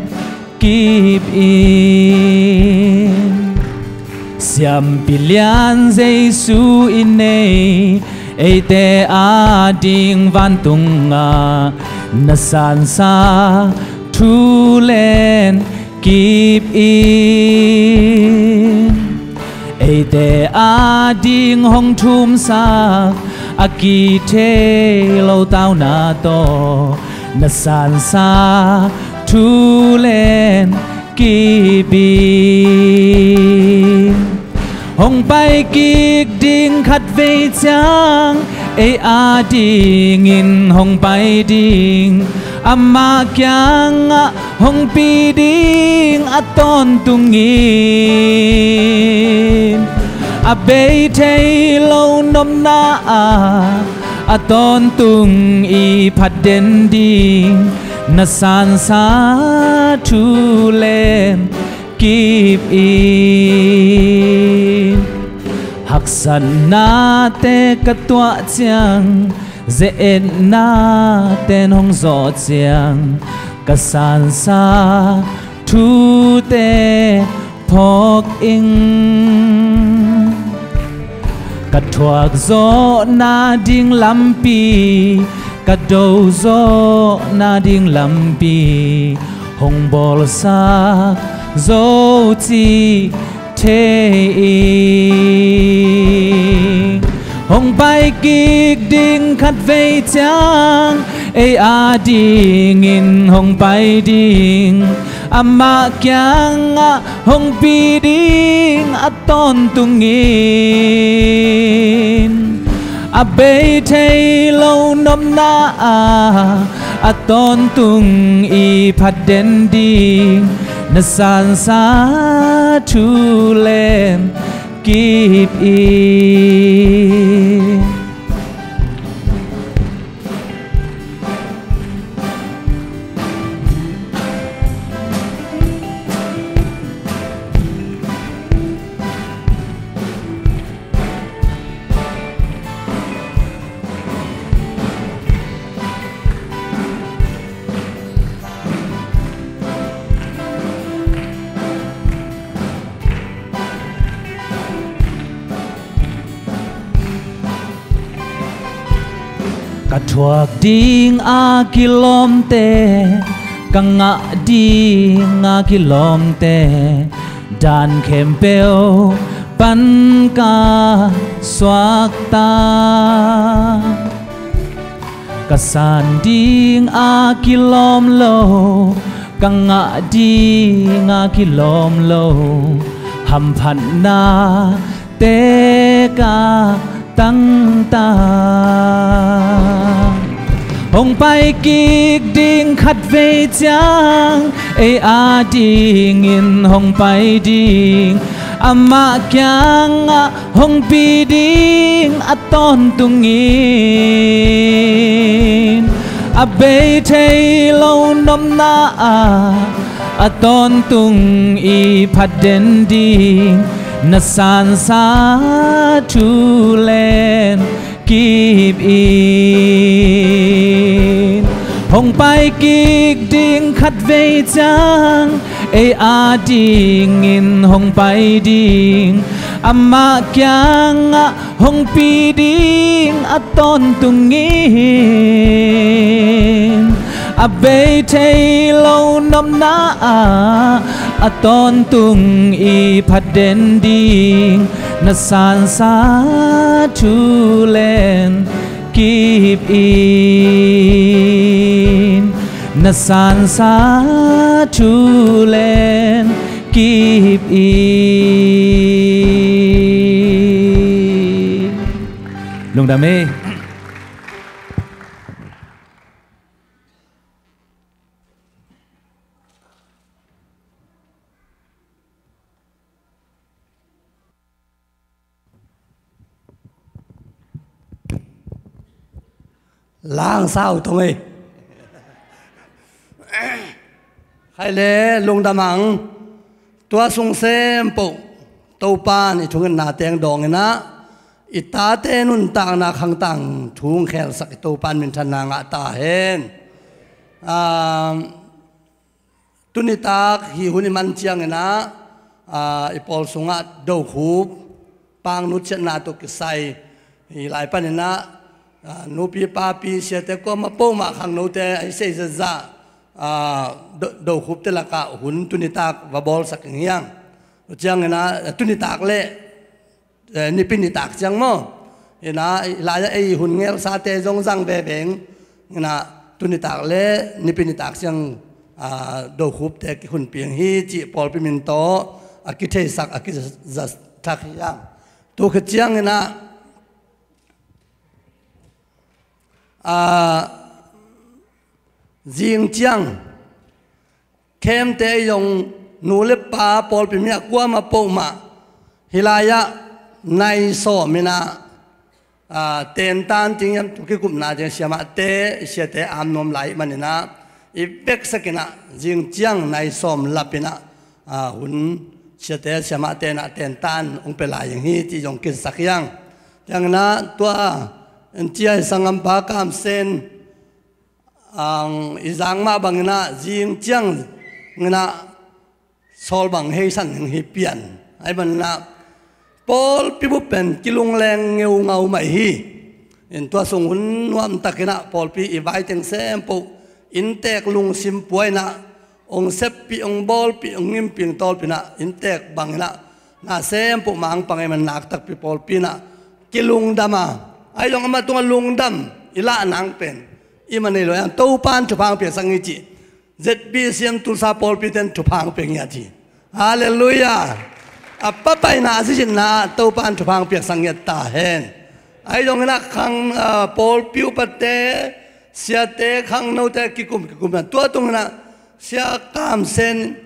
keep in siam pilihan Jesu ini te ading vantunga nasansa tulen keep in te ading hong thum sa akite lo tao na to nasansa tulen kibi hong pai kik ding khat ve chang ading in hong pai ding amma kyang hong pi ding aton tungin a bay thay lâu nôm na a ton tung i phát đến đi na san sa thu lên kịp in hắc san na te cát tua chiang dễ na tên hong gió chiang cát san sa thu te phok in cát thuốc gió na ding lam pi cát đầu gió na ding lam pi hong bol sa gió chi thế hong bay kik ding khát vây chang a ding in hong bay ding ama kyang hong pi ding a ton tungin a bay thay lâu nôm na a ton tung i phát đến ding na san sa thu lên kịp in cát thuốc ding a kilom te kanga ding a kilom te dan khem peo pan ka swak ta kasan ding a kilom lo kanga ding a kilom lo ham phan na te ka tăng ta hong bay kik ding khát về chang a ding in hong bay ding ama kyang hong pi ding a ton tungin a bay thay lâu nôm na a ton tung i phát đến ding na san sa thu lên kịp in hong bay kik ding khát về chang a ding in hong bay ding ama kyang hong pi ding a ton tungin a bay thay lâu nôm na a ton tung i phát đến ding na san sa thu lên kịp in na san sa thu lên kịp in lung đam mê lang sao thôi mày hay lẽ lung đam măng tua sung xem bộ tàu pa này chúng mình nã tiếng đòn na ita tên nun tang na khang tang thung khel sak tàu pan mình thân ngã ta hen tunita hi huni man chiang na ipol sunga do khub pang nut chen na to kisai hi lai pan na nô pi pa pi xe te có mà bông mà khang nô te ai xây ra đầu khúc te là cả hun tunitak và bol sak ngiang chang na tunitak le ni pinitak chang mo na la ai hun ngel sa te jong jang ve beng na tunitak le ni pinitak chang đầu khúc te ki hun piang hi chi pol pi min to ki thei sak ki za thak yang to kha chang na riêng chăng kem te yong nu le pa pol pi mi kwa ma po ma hilaya ในโซมินะเต็นตันจริงยังทุกกลุ่มนาจริงเสียมาเตะเสียเตะอามนมไหลมันนะอีเป็กสักนะจริงจังในโซมลับนะหุ่นเสียเตะเสียมาเตะนะเต็นตันองเป็นลายอย่างนี้ที่ยงกินสักอย่างอย่างนั้นตัวเจ้าสังกัมปากามเซนอีจังมาบางนะจริงจังนะโซลบังเฮสันอย่างนี้เปลี่ยนไอ้มันนะพอลพิบุเป็นกิลุงแรงเงาเงาไม่ฮีเห็นตัวส่งหุ่นวามตะกินะพอลพิอีไว้จังเซมปุอินเตกลุงซิมป่วยนะองเซปปีองบอลปีองงิมปีองตอลปีนะอินเตกบางนะน่าเซมปุมังปังไอ้มันนักตักปีพอลปีนะกิลุงดำมาไอ้ลงมาตัวลุงดำอีละนังเป็นอีมันนี่เลยตู้ปานจุพังเปียสังกิจิเจ็ดปีเสียมตุลซาพอลปีเต็นจุพังเปียงยาจีฮาเลลูยาapa pai na si na to pan thupang piak sanget ta hen ai dong na khang pol piu pate sia te khang no te kikum na to tung na sia kam sen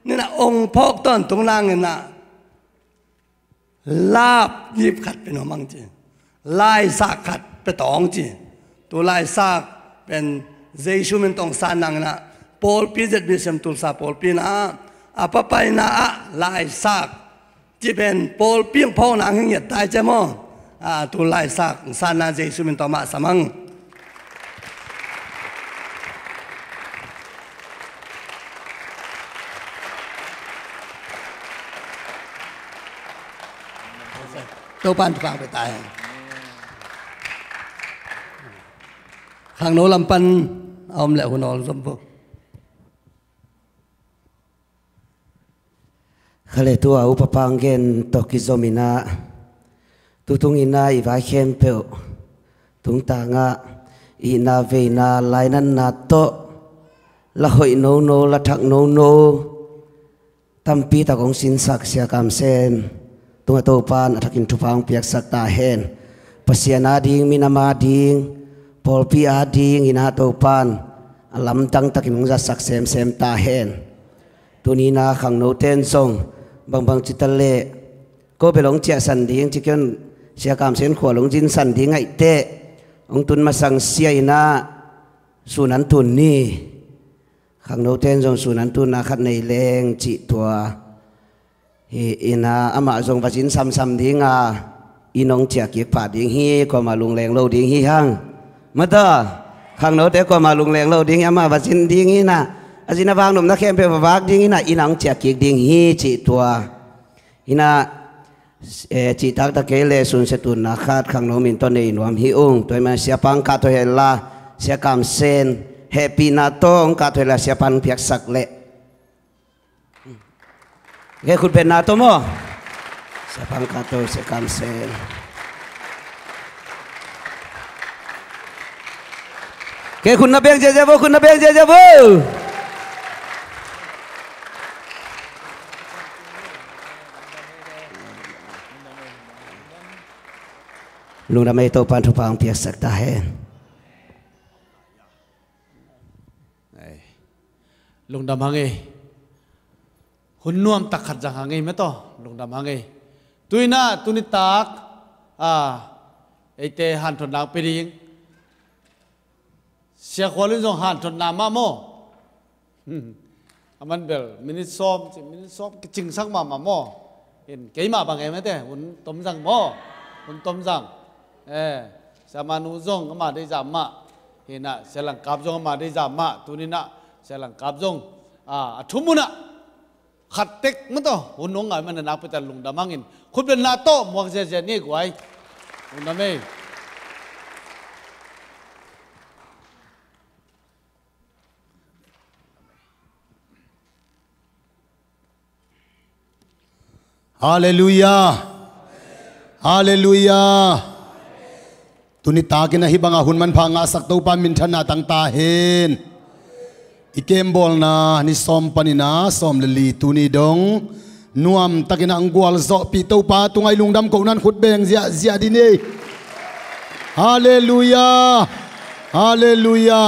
ni na ong phok ton tung lang na lap yip khat pe no mang ji lai sa khat pe tong ji tu lai sa pen jesu men tong san nang na pol pi jet bi sem tul sa pol pi na apa pai na lai saที่เป็นโพลเปียงพ่อนางเหยียดตายเจ้าหม้อตัวลายสักซานาเจสุมินต่อมาสมังตัวปันฟังไปตายข้างโน้ลำปันเอาแหละหัวนอนสมบูรณ์เขาเลยตัวอุปปังเกนตกิโซมินาตุงอินาอีวาเข้มเปวตุงตางะอีนาเวนาไลนันนาโตละหอยโนโนละทักโนโนตัมปีตะกงสินสักเสียกามเซนตุงโตปานทักินทุพังเปียกสักตาเฮนปัสยานาดิงมินามาดิงพอลปีอาดิงอินาโตปานลำตังตะกินงจัสักเซมเซมตาเฮนตุนีนาขังโนเทนซงบางจิตเล่ก็ไปหลงเจ้าสันดีงจิกันเสียกรรมเส้นขวาหลงจินสันดีงไอเตะองตุนมาสั่งเสียนะสุนันตุนนี่ขังโนเทนซงสุนันตุนนาขัดในแรงจิตัวอินาอามาซงปัจินซ้ำดีงาอีน้องเจ้าเกียป่าดีงฮีก็มาลุงแรงโลดีงฮีฮังมาต่อขังโนเทก็มาลุงแรงโลดีงอามาปัจินดีงฮีนะอาจินาบางหนุ่มนักเข้มเป็นบากดิ้งอินะอินังเจียกิกดิ้งฮีจิตัวอินะจิตักตะเกเลสุนเสตุนนักขัดขังโนมินตอนนี้นวมฮิองตัวมันเสียปังกัดตัวเฮล่าเสียกำเซนเฮปีนาโต้กัดตัวเฮล่าเสียปังเพียกสักเละเฮ้คุณเป็นนาโต้มั้งเสียปังกัดตัวเสียกำเซนเฮ้คุณนับเบียงเจเจบุคุณนับเบียงเจเจบุลุงดำไม่โตปันทุพังเพียกสักตาเฮนลุงดำฮังเอหุ่นนวมตักขัดจังฮังเอไม่ต่อลุงดำฮังเอตุยน่าตุนิตักไอเตหันทนนางไปดิงเสียคนลินจงหันทนนามาโมมันเบลมินิซ้อมจิงสักมาโมเห็นเกี่ยมาบางไงไหมเต้หุ่นต้มจังโมหุ่นต้มจังสามานุจงมาได้จำมาเห็นนะเสลังกับจงมาได้จำมาตุนินะเสลังกับจงทุมุนะขัดเต็กมันต่อหุ่นน้องไงมันนักไปแต่ลุงดำมังอินคุณเป็นนาโต้หมวกเจนี่กวยลุงดำเองฮาเลลูยาฮาเลลูยาตุนิตากินหิบังอาหุนมันพังอาสักตูปันมินทนาตังตาเฮนอีเกมบอลนานิสอมปานินาสอมเลลีตุนิดงนวมตะกินอังกวลซอปีตูปาตุงไอลุงดำกนั้นขุดเบงเสียดินีฮาเลลูยาฮาเลลูยา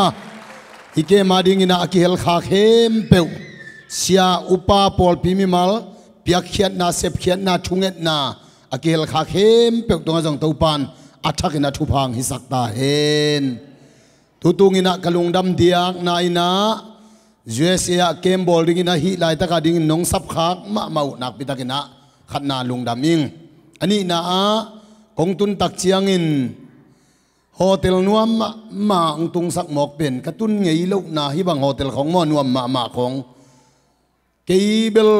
อีเกมาดิงินาอคิเฮลคาเข้มเปวเสียอุปาปอลพิมิมัลเปียกเขียนนาเสพเขียนนาชุงเอ็ดนา akil kha khem pe tung jong to pan athakina thu phang hi sakta hen tutungina kalungdam diak na ina USA kem bowling ina hi lai ta ka ding nong sap khak ma mau nak pitakina khatna lungdaming ani na a kongtun tak chiang in hotel nuam ma ang tung sak mok pen katun ngei lo na hi bang hotel khong mo nuam ma khong keibel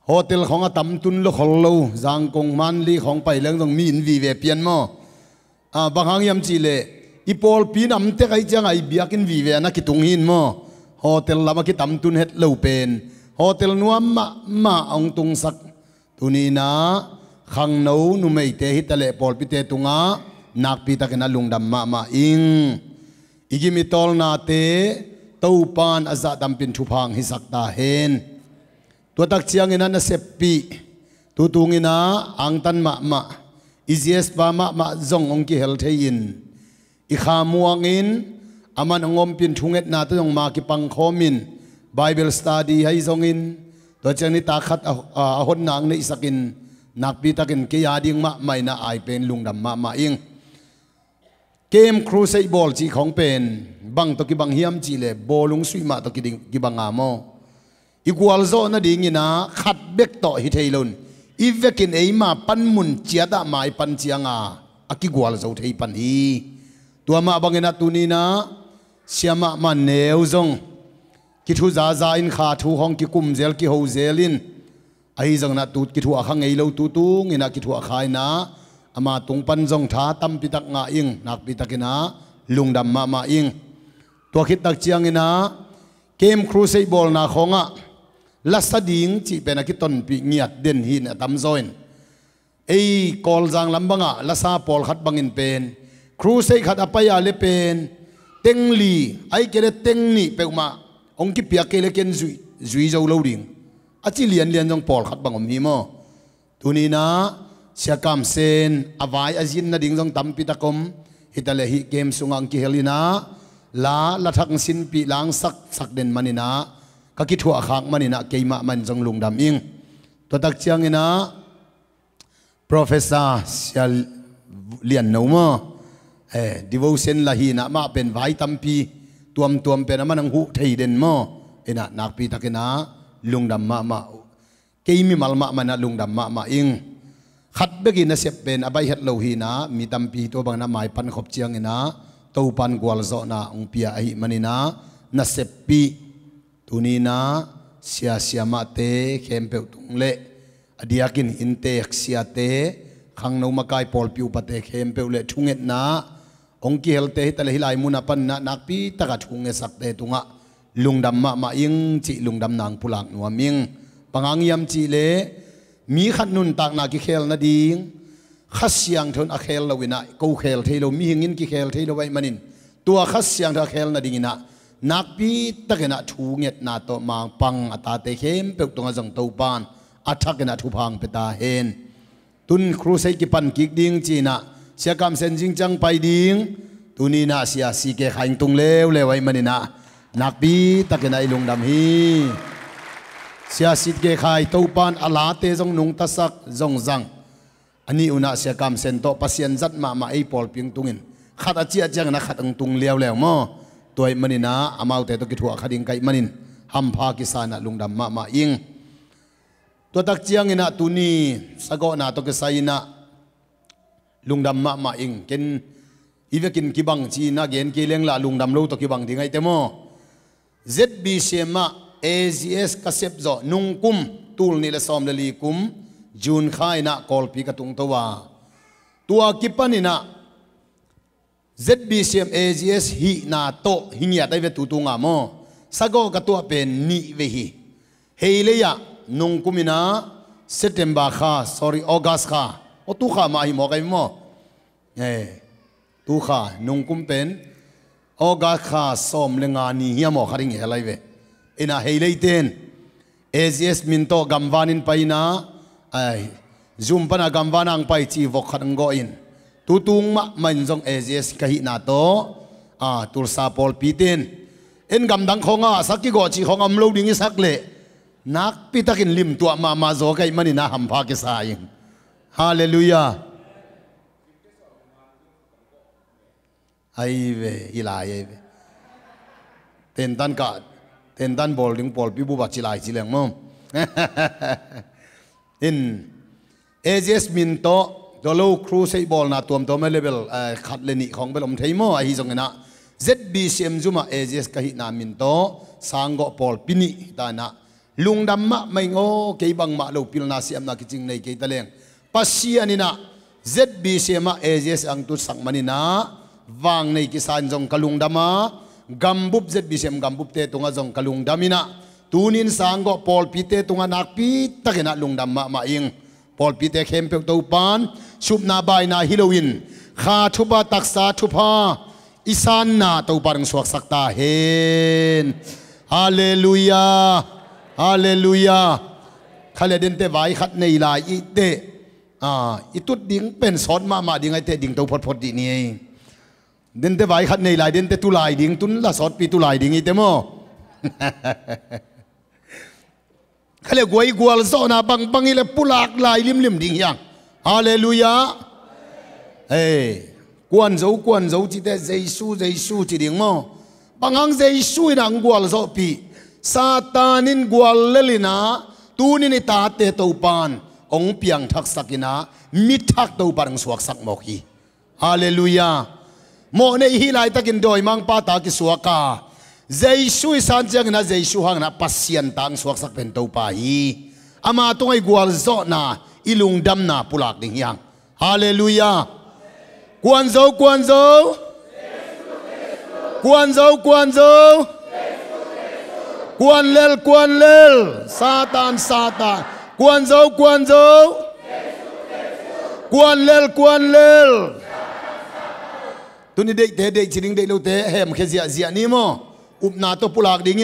hotel khong atam tun lo khol lo jang kong man li khong pai leng jong min vi ve pian mo banghang yam chi le ipol pinam te kai chang ai biakin vi ve na ki tung hin mo hotel lama ki tam tun het lo pen hotel nuam ma ang tung sak tunina khang no nu mei te hitale pol pi te tunga nak pi takena lungdam ma ing igimi tol na te tau pan aza dampin thu phang hi sakta hen to tak chiang ina na seppi tu tungina ang tan ma izies pa ma zong ong ki hel thein i khamuang in aman ngom pin thunget na to jong ma ki pang khomin bible study hai zong in to chang ni ta khat a hon nang ne isakin nak pi takin ke yading ma mai na ai pen lungdam ma ing kem crusade ball chi khong pen bang to ki bang hiam chi le bolung sui ma to ki ding ki bang amo equal zo na ding ina khat bek to hi theilon i vekin ei ma pan mun chia da mai pan chianga aki gwal zo thei pan hi tua ma bangena tunina siama ma neu zong ki thu za in kha thu hong ki kum zel ki ho zelin ai zong na tut ki thu akhang ei lo tu tu ngina ki thu akhai na ama tung pan zong tha tam pitak nga ing nak pitakina lungdam ma ing to khit tak chiang ina kem crusade ball na khonga lasading chi pena ki ton pi ngiat den hin atam join ei kol jang lambanga lasa pol khat bangin pen crusade khat apaya le pen tengli ai kele tengni peuma ong ki pia kele ken zui zo lo ding achi lian jong pol khat bangom hi mo tunina siakam sen avai azin na ding jong tampi takom hitale hi game sungang ki helina la thak sin pi lang sak den manina ka ki thua khak manina keima man jong lungdam ing to tak chiang ina professor sial lian no mo devotion la hi na ma pen vai tampi tuam pen amanang hu thei den mo ina nak pi takina lungdam ma keimi malma mana lungdam ma ing khat begi na sep pen abai het lo hi na mi tampi to bang na mai pan khop chiang ina to pan gwal zo na ong pia ai manina na sep pi tunina sia ma te khempe tung le adiakin inte sia te khang no makai pol piu pate khempe le thunget na ong ki helte hitale hilai muna pan na nakpi taka thunge sakte tunga lungdam ma ing chi lungdam nang pulang nuaming pangang yam chi le mi khat nun tak na ki khel na ding khasyang thon a khel lawina ko khel thailo mi hingin ki khel thailo wai manin tua khasyang tha khel na dingina nakpi takena thunget na to mang pang ata te khem pe tonga jong to pan athakena thu phang peta hen tun crusade ki pan ki ding china siakam sen jing chang pai ding tunina sia si ke khaing tung lew lewai manina nakpi takena ilungdam hi sia sit ke khai to pan ala te jong nung tasak jong jang ani una siakam sen to pasien zat ma ei pol ping tungin khat achia chang na khat ang tung lew mo toy manina amau te to ki thua khading kai manin ham pha ki sana lungdam ma ing to tak chiang ina tuni sago na to ke saina lungdam ma ing ken ivekin kibang chi na gen ke leng la lungdam lo to kibang dingai te mo ZBCM AGS kasep zo nungkum tul ni la som le li kum jun khaina kol pi ka tung to wa tua kipanina ZBCM AGS hi na to hinya dai ve tu tunga mo sago ka tua pen ni ve hi heileya nungkumina September kha August kha o tu kha ma hi mo kai mo tu kha nungkum pen August kha som lenga ni hi mo kharing helai ve ina heileiten AGS min to gamwanin paina ai zoom pana gamwanang pai chi vok khat ngo in tutung ma man jong AGS kahi na to tulsa pol pitin en gam dang khonga sakki go chi khongam lo ding sak le นักพิทักษ์ลิมตัวมาโจกันมันนี่นะหัมพากิสายฮาเลลูยาไอ้เวอีลายเต้นตันกัดเต้นตันบอลถึงบอลพี่บุบักจิลายจิเลงมั้งอินเอเจสมินโตตัวลูกครูใช้บอลนะตัวไม่เลเวลขัดเลนิของเบลอมไทยมั้งไอ้ที่ตรงนั้นZBCM จุมาเอเจสกับฮินามินโตสังกัดบอลปินิตานะลุงดำมะไม่งอเกี่ยบังมาลูกพิลนาเซียมนักจริงในเกี่ยตะเลงปัสเซียนี่นะ ZBCM เอเจสอังตุสังมันนี่นะวางในกิสานจงกลุงดำมากัมบุบ ZBCM กัมบุบเตตุงจงกลุงดามินะตูนินสังกัดบอลพิเตตุงนักพิตะกินะลุงดำมาอิงบอลพิเตเข้มเปตัวปานชุบนาบายนาฮิโลวินข้าชุบตักษาชุบฮาอิสานนาตัวปารงสวกสักตาเห็นฮาเลลูยาฮาเลลูยาข้าเลยเดินเตะไว้ขัดในลายอีเตอีตุดดิ่งเป็นสอนมาดิ่งไอเตะดิ่งตัวพอดีนี่เดินเตะไว้ขัดในลายเดินเตะตุลายดิ่งตุนละสอดปีตุลายดิ่งอีเตะมั้งข้าเลยกวยกวลโซนาบังอีเลยปุลากลายลิมดิ่งยังฮาเลลูยากวนโจจิเตเจซูจิดิ่งมั้งบางครั้งเจซูนังกวลโซปีซาตานินกวลเลลินาตูนินตาเตตูปานองเปียงทักสักินามิทักตูปารังสวกสักโมกีฮาเลลูยาโมเนฮิไลตะกินโดยมังปาตากิสวกาเจซูสันเจงนะเจซูหังนะปัสเซียนตังสวกสักเป็นตูปาฮีอามาตรงไอกวลโซนาอิลุงดำนาปุลักดิ่งยังฮาเลลูยากวนโจกวนเลลซาตานกวนโจกวนเลลตัวนี้เด็กจริงเด็กเราเตะเฮมแค่เสียนี่มั้งอุปนาตัวปุลากดิ่ง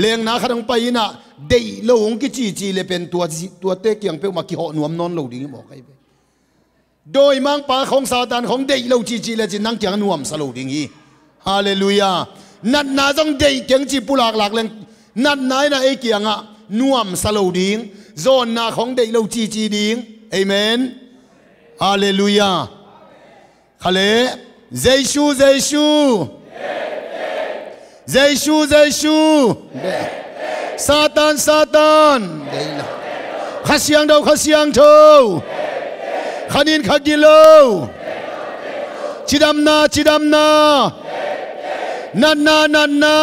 เลี้ยงนาขนมไปนะเด็กเราหงกิจีเลยเป็นตัวเตะเกี่ยงเป้ามากี่หอนวมนอนเราดิ่งบอกใครไปโดยมังปาของซาตานของเด็กเราจีเลยจะนั่งเกี่ยงนวมสโลดิ่งฮีฮาเลลูยานัดนาจงเด็กเกี่ยงจีปุลากหลักเลยนัดนายนะไอเกี่ยงนวมสโลดิ่งโซนนาของเด็กเราจีดิ่งเอเมนฮาเลลูยาฮาเลเจชูซาตานข้าเสียงเท่าขานินขากิโลชิดำนานันนา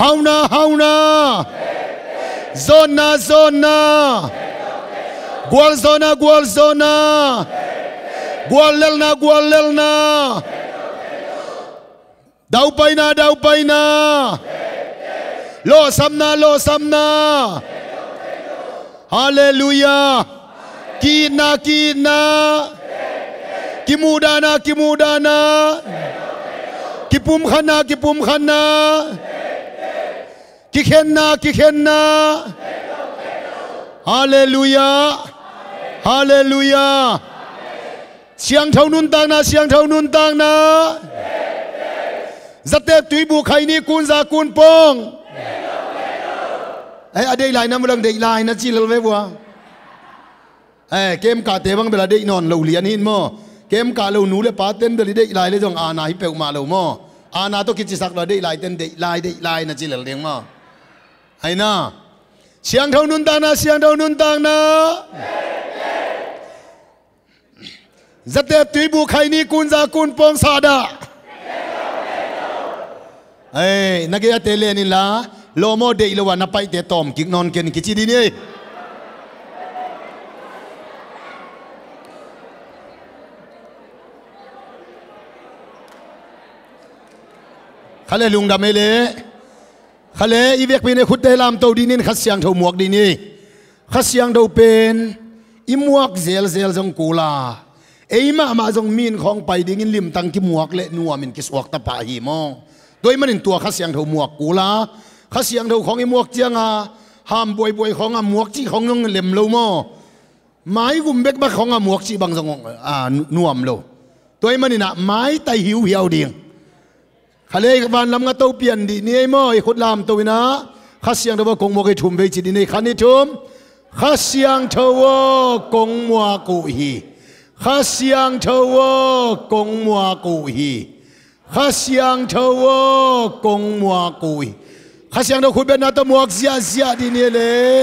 ฮาวนาโซนากวลโซนากวลเลลนาดาวไปนาโลซัมนาฮาเลลูยากีนากิมูดานากิปุมขนากิเข็นนาฮาเลลูยาเสียงเท่านุนตังนะจัตเตตุยบุไคนี่กุนซากุนปองอเดย์ไลน์นะมันเดย์ไลน์นะจีเลเวบัวเกมกาเตบังเวลาเดย์นอนเราเลียนหินมั้งเกมกาเราหนูเลยปาเต้นเดย์ไลน์เลยจงอาณาฮิเปลมาเรามั้งอาณาต้องคิดจะสักเราเดย์ไลน์เต้นเดย์ไลน์นะจีเลเลียงมั้งไอ้น่ะเสียงเท่านุนตังนะจัตเตตุยบุไคนี่กุนซากุนปองซาดานักเรียนเตเลนี่ละโลโมเดย์ละวันนับไปเตะตอมกิกนอนเกินกิจดีนี่ข้าเลยลุงดำเลยข้าเลยอีเวกเป็นขุดเตลามโตดีนี่ข้าเสียงเท่าหมวกดีนี่ข้าเสียงเท่าเป็นอีหมวกเซลจงกูลามาจงมีนของไปดิ่งลิมตังกิหมวกเละนัวมินกิสวกตะปาหีมองโดยมันตัวข้าเสียงเท่าหมวกกูลาข้าเสียงเท่าของหมวกเจียงห้ามบวยของหมวกจีของน้องเล็มโลมอไม้กุมเบกบักของหมวกจีบางจงนัวมโลตัวมันนี่นะไม้ไตหิวเหี่ยวดิ่งข้าเลยวันลำกระโตเปลี่ยนดีนี่ไอ้หม้อไอ้ขุดลามตัวนะ ข้าเสียงเทวกงมัวกิทุมเวจิตในขันนิทุมข้าเสียงเทวกงมัวกุฮีข้าเสียงเทวกงมัวกุฮีข้าเสียงเทวกงมัวกุฮีข้าเสียงเราคุยเป็นนาตมัวกเสียดีนี่เลย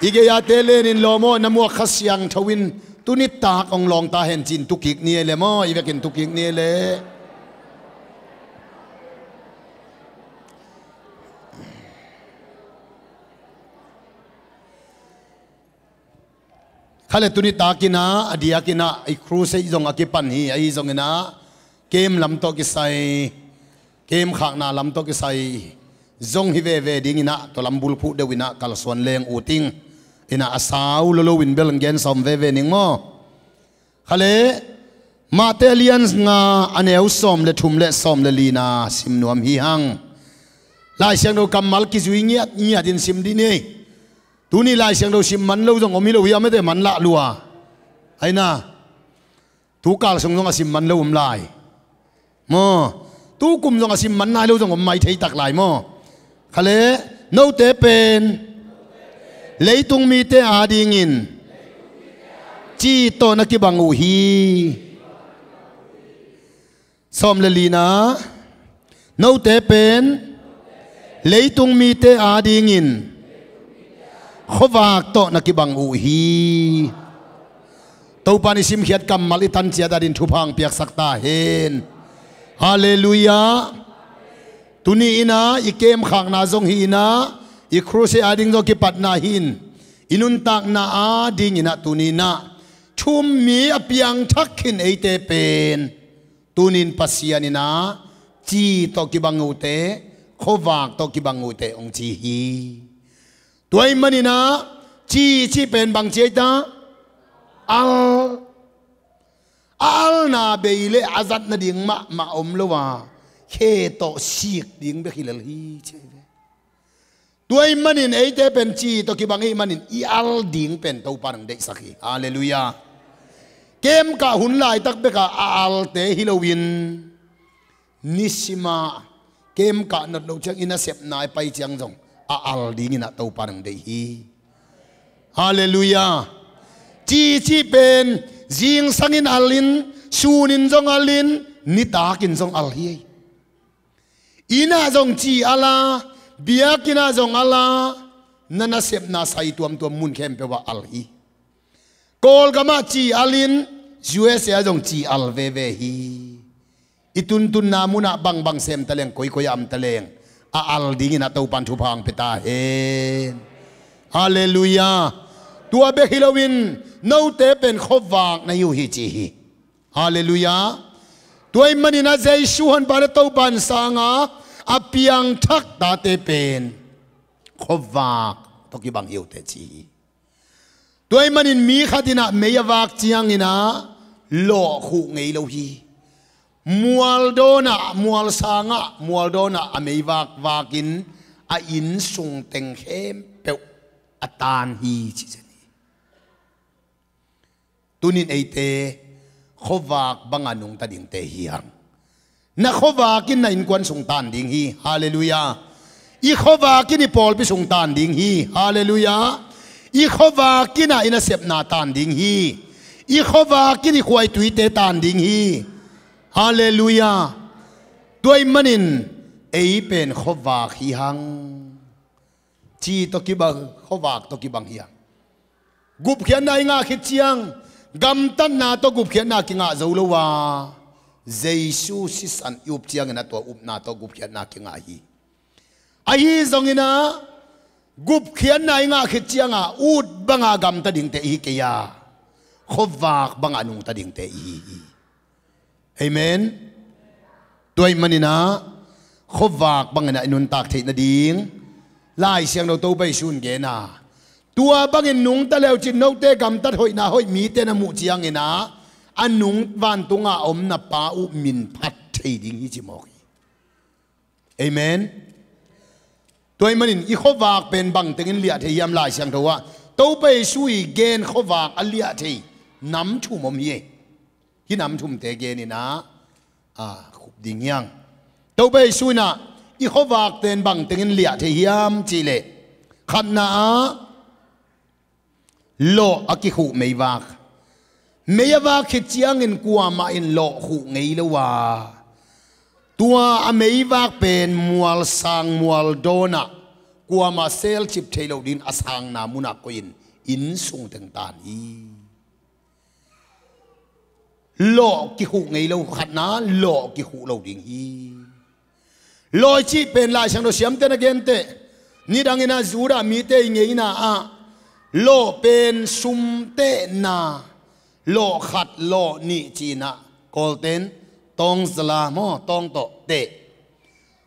อีกอย่างเตเลนินโลโมนมัวข้าเสียงทวินตุนิตากองลองตาเห็นจินตุกิกนี่เลยมั้งอีกอย่างตุกิกนี่เลยข้าเลยตุนิตากินะอดียกินะไอครูเซย์จงอากิปันฮีไอจงนะเกมลำโตกิไซเกมขากนาลำโตกิไซจงฮิเวเวดิ้งนะตัวลำบุลพูเดวินะกัลส่วนเลงอูติงอินะอาสาวโลวินเบลเกนซอมเวเวนิงโมข้าเลยมาเตเลียนงาอันเอวซอมเลทุมเลซอมเลลีนาซิมนวมฮีฮังลายเสียงเรากำมัลกิจุยเงียดินซิมดีนี่ตัวนี้ลายเสียงเราชิมมันเราจงอมิเราวิยาไม่ได้มันละลัวไอ้น่ะทุกการส่งจงอาชิมมันเราลายมอทุกกลุ่มจงอาชิมมันนายเราจงอมไม่เทตักลายมอขะเลโนเตเป็นเลยตุงมีเตอาดิงินจีโตนักบังอูฮีซอมเลลีนะโนเตเป็นเลยตุงมีเตอาดิงินขวากโตนักบังอูฮีตัวปานิสิมเขียดกำมัลิตันเจียดาดินทุพังเปียกสักตาเห็นฮาเลลูยาตุนีอินะอีเกมขังนาจงฮีนะอีครูเซอาดิงจงกิปัดนาหินอินุนตักนาอาดิงอินะตุนีนะชุมมีอเปียงทักขินเอเตเป็นตุนินปัสยานินะจีโตกิบังอูเตขวากโตกิบังอูเตองจีฮีตัวไอ้มันนี่นะจีเป็นบางเจตาอัลนาเบยเลอาซัดนาดิ่งมาอมละว่าเคโตชีกดิ่งเบคิลลีใช่ไหมตัวไอ้มันนี่ไอ้เตเป็นจีตัวกี่บางไอ้มันนี่อีอัลดิ่งเป็นตัวปานังเด็กสักทีฮาเลลูยาเกมกะหุ่นลายตักเบกะอัลเตฮิโลวินนิสิมาเกมกะนัดเราเช็คอินาเซปนายไปเจียงจงอัลดิ่งนะตัวปานังเด็กฮีฮาเลลูยาจีเป็นจิงสังอินอัลลินสูนินจงอัลลินนิตากินจงอัลฮีอินาจงจีอัลลาเบียกินาจงอัลลานั่นเสพนาใส่ตัวมุนเข้มเปว่าอัลฮีกอลกามาจีอัลลินยูเอสเอจงจีอัลเวเวฮีอิตุนนามุนะบังเซมตะเลงคอยอัมตะเลงอัลดิ่งนะตัวปันทุพังเปตาเฮนฮาเลลูยาตัวเบฮิโลวินโนเตเป็นขวากในยูฮิจีฮีฮาเลลูยาตัวไอ้มันนี่นะใจชูฮันปาเลตัวปันสังอาอเปียงทักตาเตเป็นขวากตัวกีบังฮิวเตจีตัวไอ้มันนี่มีขัดินะเมียวากจียงอินะโลขุไงโลฮีมัวลโดนะมัวลสังอามัวลโดนะอเมียวากินอินสุงเต็งเข้มเปวอตานฮีจีตุนินเอเตขวากบังอานุงตาดิ่งเตฮีฮังนักขวากินในอินควันส่งตานดิ่งฮีฮาเลลูยาอีขวากินอีปอลไปส่งตานดิ่งฮีฮาเลลูยาอีขวากินอินาเสพนาตานดิ่งฮีอีขวากินอีควายตุยเตตานดิ่งฮีฮาเลลูยาด้วยมันินเอเป็นขวาฮีฮังจีตกิบังขวากตกิบังฮีฮังกุบเขียนในงาคิดเชียงกำตันนาตัวกุบเขียนนากิงอาจะรู้ว่าเยซูสิสันยุบเชียงนะตัวอุบนาตัวกุบเขียนนากิงอาฮีไอ้ฮีทรงนะกุบเขียนในงาคิดเชียงอูดบังอากำตัดดิ่งเตอีเกียขวากบังอานุงตัดดิ่งเตอีเอเมนตัวมันนี่นะขวากบังอานุนตักเทนดิ่งไล่เสียงเราตัวไปชุนเกนาตัวบางเงินนุ่งตะเลวจินนกเตกำตัดหอยนาหอยมีเตนมุจียงเงินะอันนุ่งวันตุงอาอมนับปาอุมินพัดเทดิ่งฮิจิมอกเอเมนตัวมันนี่อีขวากเป็นบังเต็งเลียเทียมลายเสียงตัวว่าตัวไปช่วยเกณฑ์ขวากอันเลียทีน้ำชุ่มอมเย่ที่น้ำชุ่มเตเกนี่นะขุบดิ่งยังตัวไปช่วยนะ อีขวากเต็นบังเต็งเลียเทียมจีเลขันนาโลอากิหูไม่วากไม่วากคิดจียงเงินกลัวมาอินโลหูไงเลวะตัวไม่วากเป็นมัวสังมัวโดนะกลัวมาเซลชิบเทโลดินอสังนามุนักกินอินสุงต่างตานีโลกิหูไงเลวขันนาโลกิหูเราดิ่งฮีลอยชีเป็นลายช่างเราเสียมเตนเกนเตนี่ดังอินาจูรามีเตงเงนาอะโลเป็นซุมเตนาโลขัดโลนิจีนะกอลเตนตองสลามอตองโตเต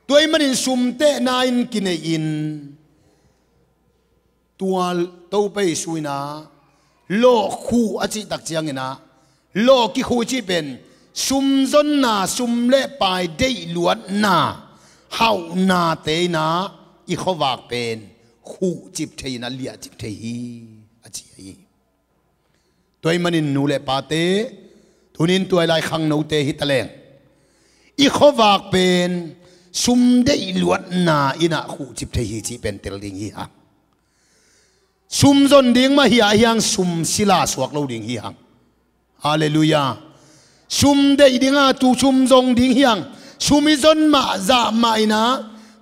ตัวมันอินซุมเตนาอินกินอินตัวเต้าไปสุยนาโลคู่อจิตักเจียงนะโลกิคู่ชีเป็นซุมจนนาซุมเล่ไปได้ล้วนนาเฮานาเตนาอีขวากเป็นคู่จิบเทนะเลียจิบเทฮีอาชีฮีตัวมันอินนูเลปาเตทุนินตัวลายขังนูเตฮิตแลงอีขวากเป็นซุมได้ล้วนนาอินะคู่จิบเทฮีจีเป็นเตลดิงฮีฮังซุมจนดิ่งมาเฮียยังซุมศิลาสวกเราดิ่งฮีฮังฮาเลลูยาซุมได้ดิ่งอาตูซุมจงดิ่งฮีฮังซุมิจนมาจะมาอินะ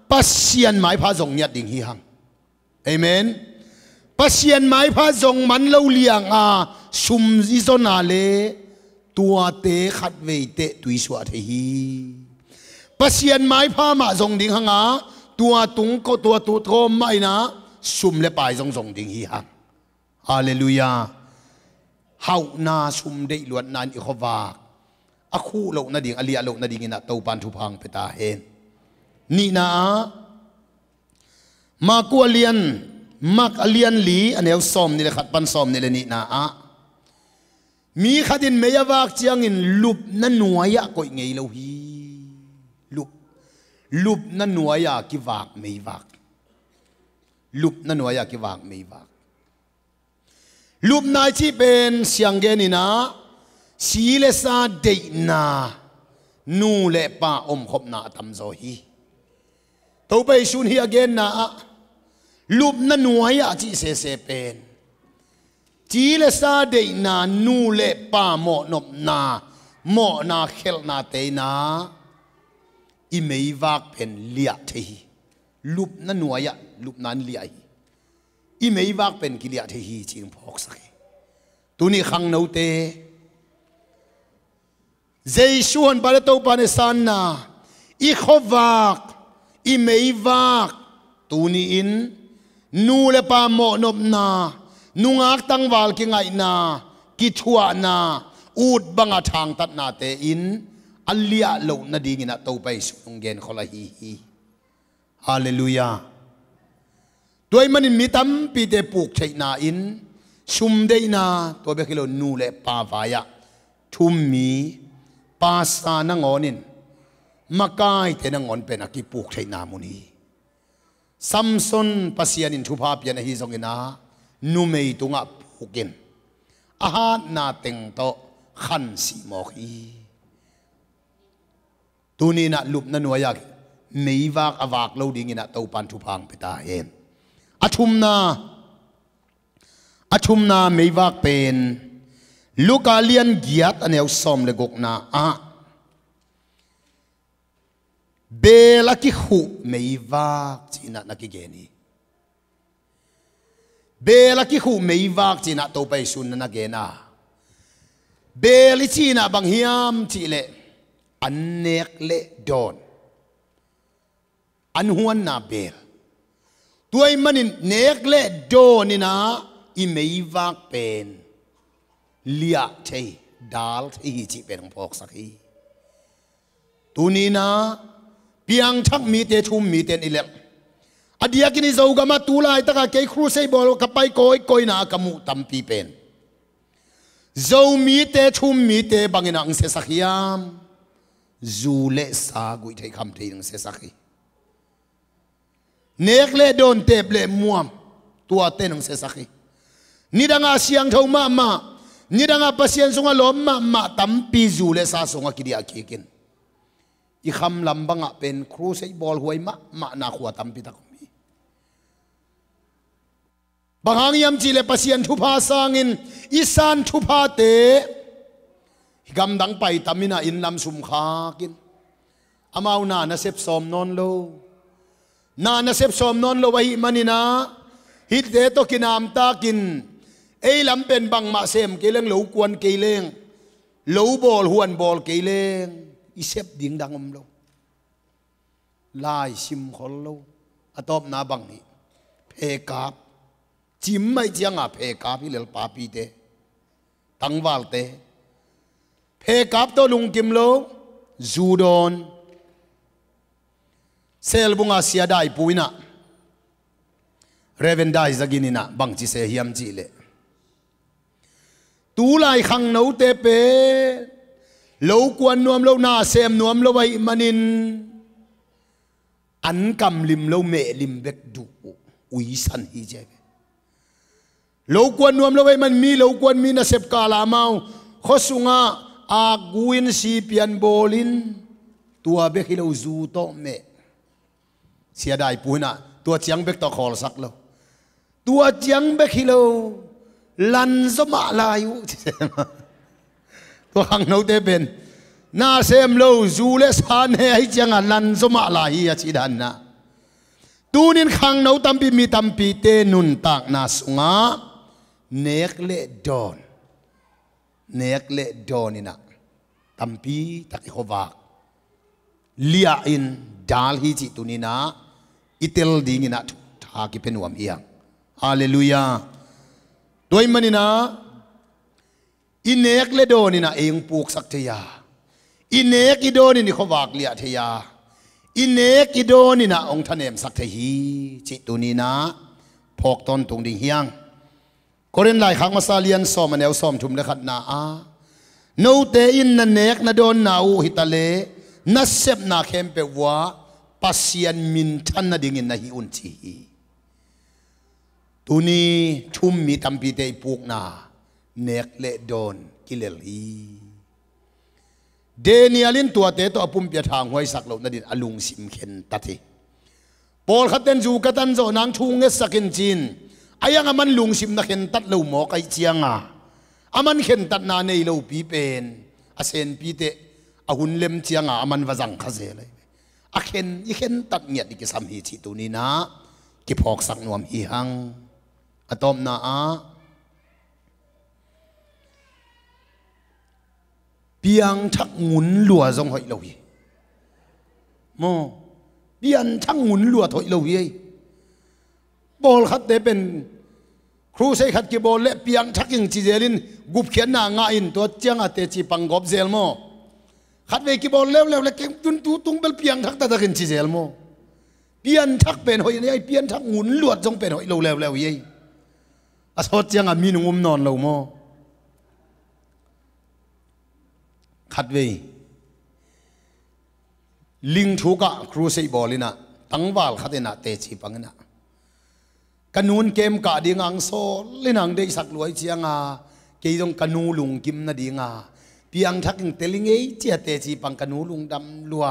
ปัสเซียนหมายพาจงยัดดิ่งฮีฮังเอเมนปัสเซียนหมายพาจงมันเราเลี้ยงซุมอิจนาเลตัวเตขัดเวเตตุยสวะเทฮีปัสเซียนหมายพามาจงดิ่งฮังตัวตุงก็ตัวตุโทมไม่นะซุมเลปายจงจงดิ่งฮีฮังฮาเลลูยาเฮานาซุมได้ล้วนนานอีขวากอคู่โลกนาดิ่งอเลียโลกนาดิ่งนะเต้าปันทุพังไปตาเห็นนี่นะมากัวเลียนมักอเลียนหลีอันเอวซอมนี่แหละขัดปันซอมนี่แหละนี่นะมีขัดินเมียวากเจียงอินลุบนั่นหน่วยก็ไงเราฮีลุบนั่นหน่วยกิวากไม่วากลุบนั่นหน่วยกิวากไม่วากลุบนายที่เป็นเสียงเกนี่นะสีเลสาเดนานูเลป้าอมขบนาทำโซฮีตัวไปชุนเฮียเกนนะลุบนั่นหน่วยจีเสเป็นจีเลสาเดนานูเลป้าโมนบนาโมนาเขลนาเตนาอิเมย์วักเป็นเลียเทฮีลุบนั่นหน่วยลุบนั้นเลียอิเมย์วักเป็นกิเลียเทฮีจีนพอกสักตัวนี้ขังนูเตเจชวนบาลโตปานเซานนาอีขวักอีเมย์วักตัวนี้อินนูเลปาโมนบนานุงักตั้งวาลกิไงนากิทัวนาอูดบังอาทางตัดนาเตอินอัลลียโลนาดีงินะโตไปสุงเกนขลาฮีฮาเลลูยาด้วยมันมีตั้มปีเตปุกใช้นาอินชุมเดนาตัวเบกิโลนูเลปาวายะทุมมีปาสานังอนินมากายเตนังอนเป็นอกิปุกใช้นามุนีซัมซอนปัสยานินทุภาพยันฮิซงอินานูเมยตุงะปุกินอาหารนาเต็งโตขันสีมอกีตัวนี้นะลุบนันวายากไม่วากอวากเราดิ่งนะเต้าปันทุพังไปตาเห็นอาชุมนาไม่วากเป็นลูกาเลียนเกียรติอันเอวซอมเลกกนาเบลกิหุไม่วากจีน่ะนักกิเกนีเบลกิหุไม่วากจีน่ะเต้าไปสุนนักเกนาเบลิจีน่ะบางฮิมจีเลอันเนกเลดอนอันหัวนาเบลตัวมันเนกเลดอนนี่นะอิเมย์วักเป็นเลียเทดาลที่จีเป็นของพอกสักทีตัวนี้นะเพียงทักมีเตชุมมีเตนอิเล็กอดียกินิโซกามาตูไลตะกะเกยครูเซบอลกับไปโกยนากามุตัมปีเป็นโซมีเตชุมมีเตบังอินังเสสักยามจูเลสากุยไทยคำเทียงเสสักเนกเลโดนเตบเลมัวตัวเต้นของเสสักนี่ดังอาเซียงเท่ามานี่ดังอาปัสเซียนสงอลมมาตั้มปีจูเลสาสงอกิดีอาคิกิน อีคำลำบังเป็นครูใส่บอลหวยมะนาขวดตำพิทักมีบางอย่างยำจีเลปัสยันทุพาสังอินอีสานทุพาเตกำดังไปตามินาอินลำสุมขากินอามาวนาเซฟสอมนอนโลนาเซฟสอมนอนโลไว้มันินาฮิตเตโตกินามตากินเอลำเป็นบังมาเซมเกเลงเหลวกวนเกเลงเหลวบอลหวนบอลเกเลงอีเซฟดิ่งดังโลลายซิมขอโลอตอบนาบังนี่เพกาบจิมไม่จังเพกาบฮิเลลปาปีเตตังวาลเตเพกาบตัวลุงกิมโลจูดอนเซลบุงอาเซียได้ปุยนะเรเวนได้จะกินนะบังจิเซฮิมจิเลตูไลขังนูเตเปโลกวนนวมโลนาเซมนวมโลไวมันินอันกำลิมโลเมลิมเบกดูอุยสันฮิเจโลกวนนวมโลไวมันมีโลกวนมีนาเซปกาลามาขสุงาอากุอินซีเปียนโบลินตัวเบกฮิโลจูโตเมเสียดายปุยนะตัวเจียงเบกตอคอลสักโลตัวเจียงเบกฮิโลลันสมาลายุตัวขังนูเตเป็นนาเซมโลจูเลสานเฮให้เจียงลันสมาลาฮีอาชิดันนะตูนินขังนูตัมปีมีตัมปีเตนุนตากนาสุงาเนกเลดอนเนกเลดอนินะตัมปีตักขวากเลียอินดาลฮิจิตุนินะอิเตลดิงินะทากิเป็นวมเอียงฮาเลลูยาตัวมันนี่นะอินเนกเลโดนี่นะเองปลูกสักเทียอินเนกอิโดนี่เขาวากเลียเทียอินเนกอิโดนี่นะองค์ท่านเอ็มสักเทีจิตุนี่นะพอกตอนตรงดิ่งเฮียงก็เรียนหลายครั้งมาซาเลียนซ้อมมาแนวซ้อมชุมเลขัดนาโนเตอินนันเนกนาโดนนาอูฮิตาเลนัสเซบนาเข้มเปว่าปัสยันมินทันนาดิ่งนาฮิอุนชีตัวนี้ชุ่มมีตัมปีเตยปลูกนาเนกเลดอนกิเลลีเดนิอาลินตัวเตตัวปุ่มเปียทางห้อยสักเหล่านั้นดิอลุงสิมเข็นตัดทีปอลขัดเต้นจูกัตันโจนางทุ่งเงสักินจีนอายังมันลุงสิมนักเข็นตัดเหล่าหมอไก่เจียงอามันเข็นตัดนาในเหล่าปีเป็นอาเซนปีเตอาหุ่นเล็มเจียงอามันวาจังขเจเลยอาเข็นอีเข็นตัดเงียดอีกสามหีจิตัวนี้นะกิพอกสักนวมอีหังอะตอมนาเปียงทักหมุนหลัวจงหอยเราฮีโมเปียงทักหมุนหลัวถอยเราฮีบอลขัดเตเป็นครูใช้ขัดกีบอลเละเปียงทักยิงจีเจลินกุบเขียนหน้างาอินตัวเจียงอาเตจีปังกอบเซลโมขัดเวกีบอลเร็วๆแล้วเก่งตุ้งเปลเปียงทักตะตะกินจีเซลโมเปียงทักเป็นหอยนี่ไอเปียงทักหมุนหลัวจงเป็นหอยเราเร็วฮีอาสอดยังมีนุ่มนอนเราโมขัดเวลิงทุกะครูใส่บอลินะตั้งวาลขัดนะเตจิปังนะกันนูนเกมกะดีงังโซลินังได้สักรวยเจียงเกี่ยงกันนูลุงกิมนะดีงาเปียงทักเตลิงเอเจียเตจิปังกันนูลุงดำลัว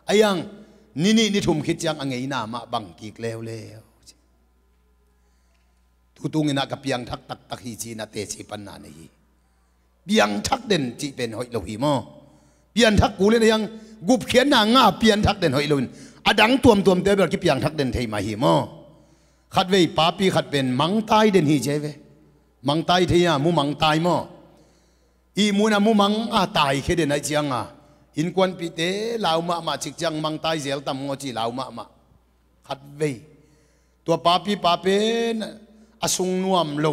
ไอยังนี่ทุ่มคิดยังอังเงยนามาบังกีกเลวทุตุงินะกับเปียงทักตักฮีจีนาเตจิปันนานี่เปียงทักเด่นจีเป็นหอยโลหิมอเปียงทักกูเลยนะยังกุบเขียนนางาเปียงทักเด่นหอยโลหินอดังตัวมเตแบบกี่เปียงทักเด่นเทมาหิมอขัดเวปาปีขัดเป็นมังตายเด่นฮีเจเวมังตายเทียมูมังตายมออีมูนะมูมังตายแค่เด่นไอเจียงอินควันปีเตลาวมาจิกจังมังตายเซลตัมงอจีลาวมาขัดเวตัวปาเป็นอสุงนวมโล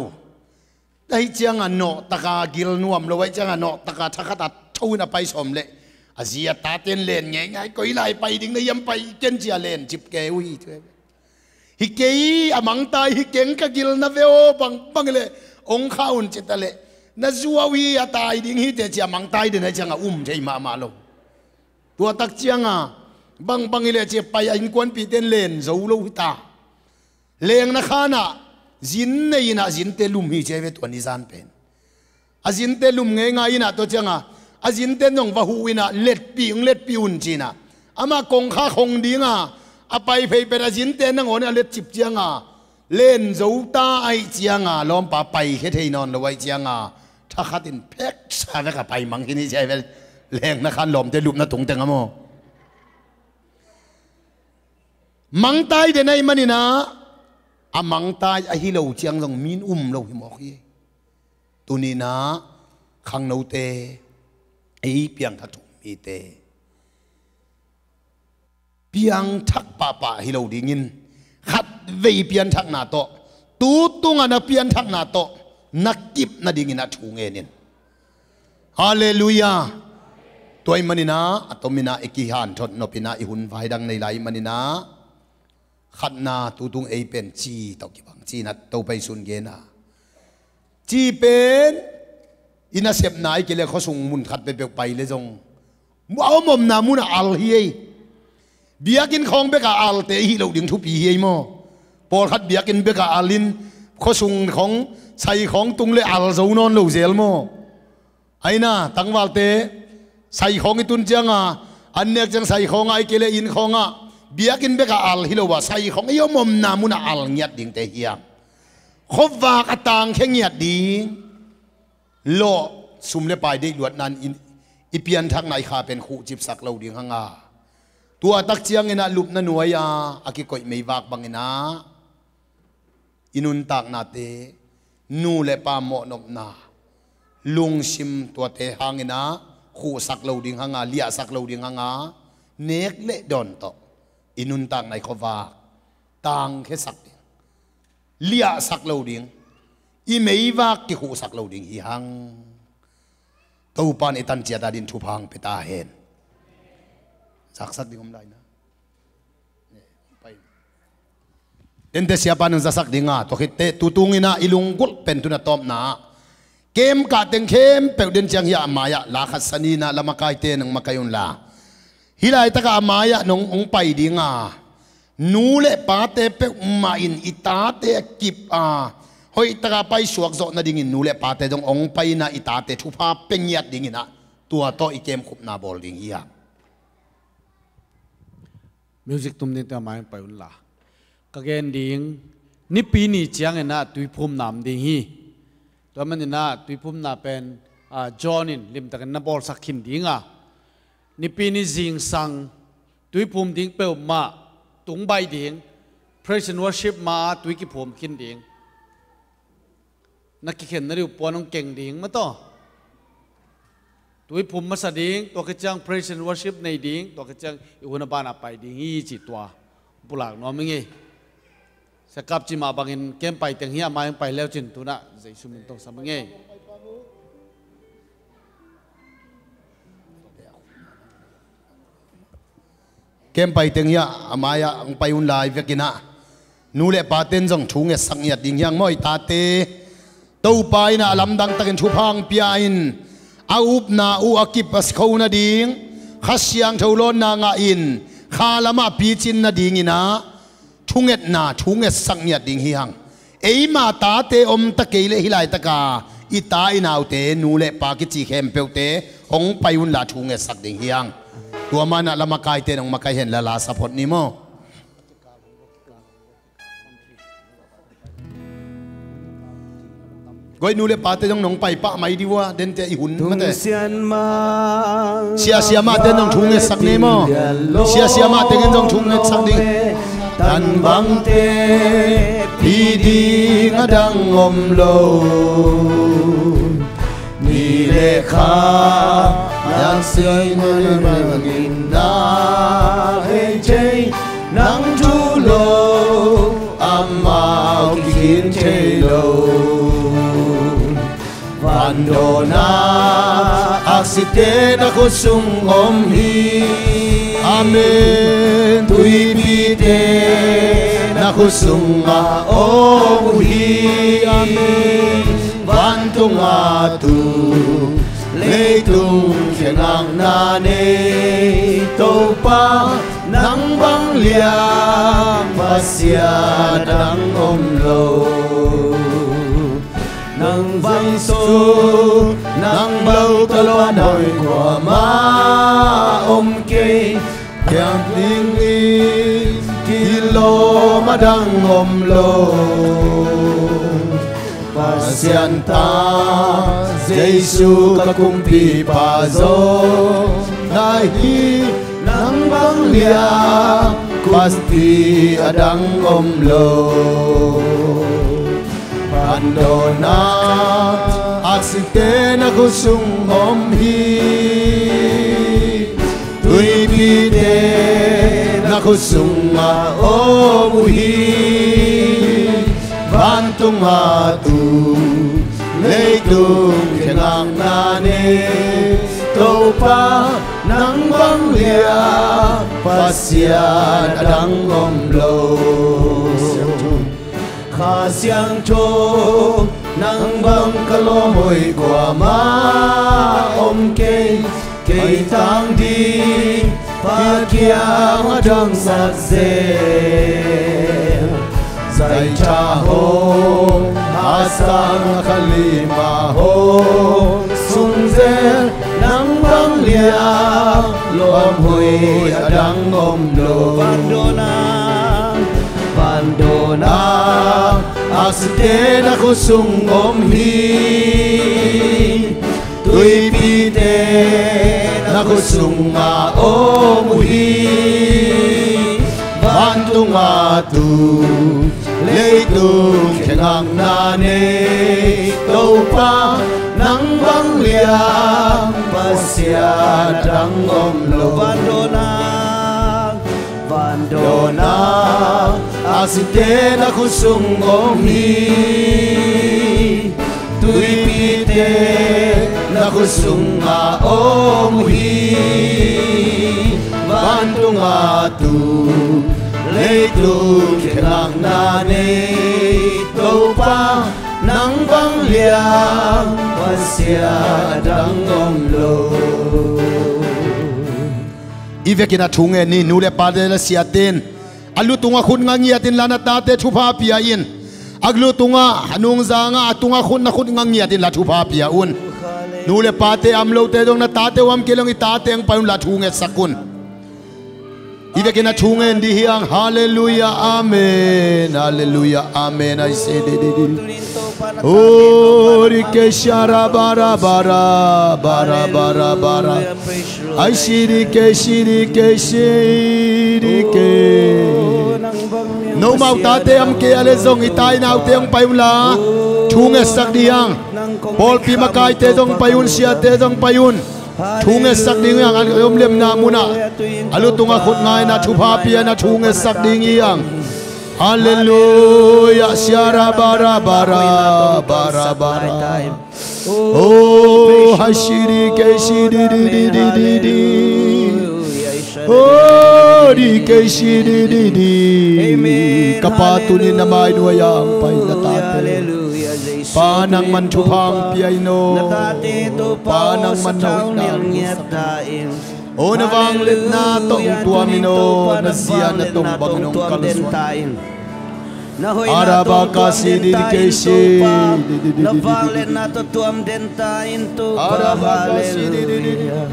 ได้เจียงโนตะกากิลนวมโลไว้เจียงโนตะกาทักตัดทูน่ะไปสมเลยอาเซียตาเต้นเล่นไงก็อีไลไปดิ้งได้ยำไปเจนเจียเล่นจิบเกวีฮิเกย์อมังตายฮิเก่งกะกิลนะเวโอบังเลยองข้าวจิตเลยนะจัววีตายดิ้งฮิเตเจียมังตายเดินไอเจียงใช่มาโลตัวตักเจียงบังเลยเจียไปอินควนปีเต้นเล่นจูโลหิตาเลี้ยงนะข้านะจินเนี่ยนะจินเตลุมฮีเจเวตัวนิจานเป็นอาจินเตลุมไงนะตัวเจ้าจินเตนงว่าหูวินะเล็ดปีอุนจีนะ ama kong kha khong dinga apai phei perazin te nang on alet chip chianga len zouta ai chianga lom pa pai khe thei non lowai chianga tha khatin phek sa ve ka pai mang hini chai vel leng na khan lom te lup na tung teng amo mang tai de nai manina a mang tai a hi lo chiang long min lo hi mo khi tunina khang no te ei piang tha tu mi te piang thak pa pa hi lo dingin khat vei pian thak na to tu tunga na pian thak na to nakip na dingin na thu nge nin hallelujah toy manina atomina ekihan thot no pina i hun vai dang nei lai manina khát na tu tung ei pen chi tao ki bang chi na tao pai sun ge na chi pen ina sep nai ke le kho sung mun khat pe pe pai le jong mau mom na mun al hi biakin khong be ka al te hi lo ding thu pi hi mo por khat biakin be ka alin kho sung khong sai khong tung le al zo non lo zel mo aina tangwal te sai khong i tun changa annek chang sai khong ai ke le in khonga biakin beka al hilowa sai khong yo mom na muna al ngiat ding te hiam khowa ka tang khe ngiat ding lo sumle pai de luat nan in ipian thak nai kha pen khu chip sak lo ding hanga tua tak chiang ina lup na nuaya aki koi mei wak bangina inun tak na te nu le pa mo nop na lung sim tua te hangina khu sak lo ding hanga lia sak lo ding hanga nek le don to inun tang nai khowa tang khe sak ding lia sak lo ding i mei wak ki khu sak lo ding hi hang to pan itan chia da din thu phang peta hen sak ding om lai na pai den te sia pan za sak dinga to khit te tu tungina ilung gul pen tu na tom na kem ka teng khem pe den chang ya maya la khat sanina lamakai te nang makayun la hilai taka amaya nong ong pai dinga nule pa te pe ma in ita te kip a hoi taka pai suak zo na dingin nule pa te dong ong pai na ita te thupa pengyat dingina tua to ikem khup na bol ding hiya music tum ni ta mai pai un la ka gen ding ni pi ni chiang ena tui phum nam ding hi to man na tui phum na pen jonin lim ta na bol sakhin dinga ni pi ni jing sang tui phum ding pe ma tung bai ding praise and worship ma tui ki phum kin ding nak ki khen na ri ponong keng ding ma to tui phum ma sa ding to ka chang praise and worship nei ding to ka chang i huna ba na pai ding hi chi twa bulak no mi nge sa kap chi ma bangin kem pai teng hi ma pai leo chin tu na jai sum to sa nge kem pai teng ya amaya ang pai un lai vekina nule pa ten jong thunge sangyat ding yang moi ta te to pai na lam dang takin thu phang pia in a up na u akip as khona ding khasyang tholon na nga in khalama pi chin na ding ina thunget na thunget sangyat ding hi hang eima ta te om ta keile hilai taka ita inau te nule pa ki chi khem peute ong pai un la thunget sak ding hi hang tua mana lama kai te nong makai hen la la support ni mo goi nu le pa te nong pai pa mai di wa den te i hun ma te sia ma te nong thung sak ni mo sia ma te nong thung sak ding tan bang te pi di ngadang om lo ni le kha yang soi nơi mình đã hay chơi nắng thu lô âm màu khiến chơi lô van đồ na accident aku sung om hi amen tui pite na aku sung ma om hi amen van tung atu lê tung khen ngang na nê tô pa nắng băng liang và xia đang ôm lâu nắng vang số nắng bao ta loan hồi của má ôm cây Yang tingin kilo madang omlo Pasyanta Jesu kakumpi pazo Nahi nang banglia pasti adang omlo Pandona aksiten ako sung omhi Tuy pide nako sunga omuhi Bantung atu leitung kenang nane Topa nang banglia pasyan adang omlo Kasyang cho nang bang kalomoy kwa ma omke Kay tang di pakyang adang sakse Zay chaho asang kalimaho Sungzer nang banglia lomhoy adang omlo Pandona aksiten ako sungomhi Tuy pite nako sunga omuhi Bantung atu leitung kengang nane Topa nang banglia pasya dang omlo Bandona aksiten ako sungomhi Tuy pite nako sunga omuhi Bandung atu leitung kenang nane Topa nang bangliang pasya dang omlo Ivekina tunge ni nule padela siatin Alutunga kun ngangiatin lana tate chupa piain Aglutunga anung zanga atunga kun na kun ngangiatin la chupa piaun Nule pate amlo te dong na tate wam kilong itate ang payong la tunge sakun Ivekina tunge ndi hiyang hallelujah amen Hallelujah amen I say Ori shara bara bara bara bara bara Ay shiri ke No mau tate am ke ale zong itai na te ang payula Tunge sak diyang Paul pi makai te dong payun siya te dong payun Tunge sak diyang ang umlem na muna Alutung akot ngay na chupapiya na tunge sak diyang Hallelujah, shara bara bara bara bara. Oh, hashiri ke shiri di. Oh, di ke shiri di. Kapatunin na may nuwayang pay natate. Panang manchupang piayno. Panang manawin. O navanglit na tong tuamino na siya na tong Panginoong kaluswan. Araba kasi dedication. Navanglit na to tuam dentain to hallelujah.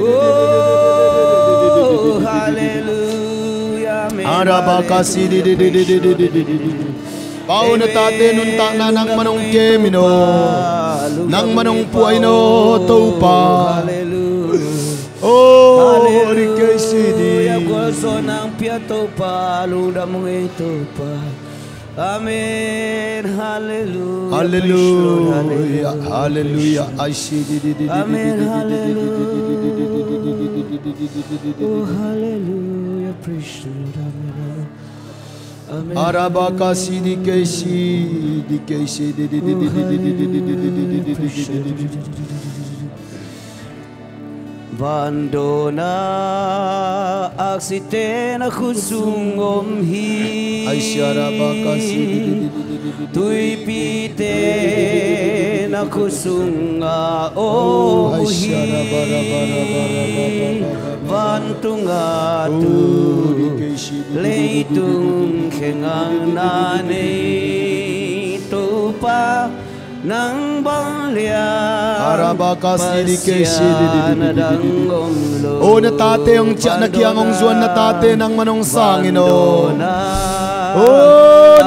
Oh hallelujah. Araba kasi Pao na tate nunta na ng manong kemino nang manong puayno topa. Oh, hallelujah. Gusto ng piyato pa, luda mong ito pa. Amen. Hallelujah. Hallelujah. Hallelujah. I see. Amen. Hallelujah. Oh, hallelujah. Praise the Lord. Amen. Arabaka sidikesi. Bandona aksiten aku sungomhi Ay syarabaka sidikesi Tuy piten aku sunga ohi Bantung atu leitung kengang nane Tupa nang bang liang Arabaka sidi kesi nadangom O natate ang tiyak na kiyang ong zuan natate ng manong sangin o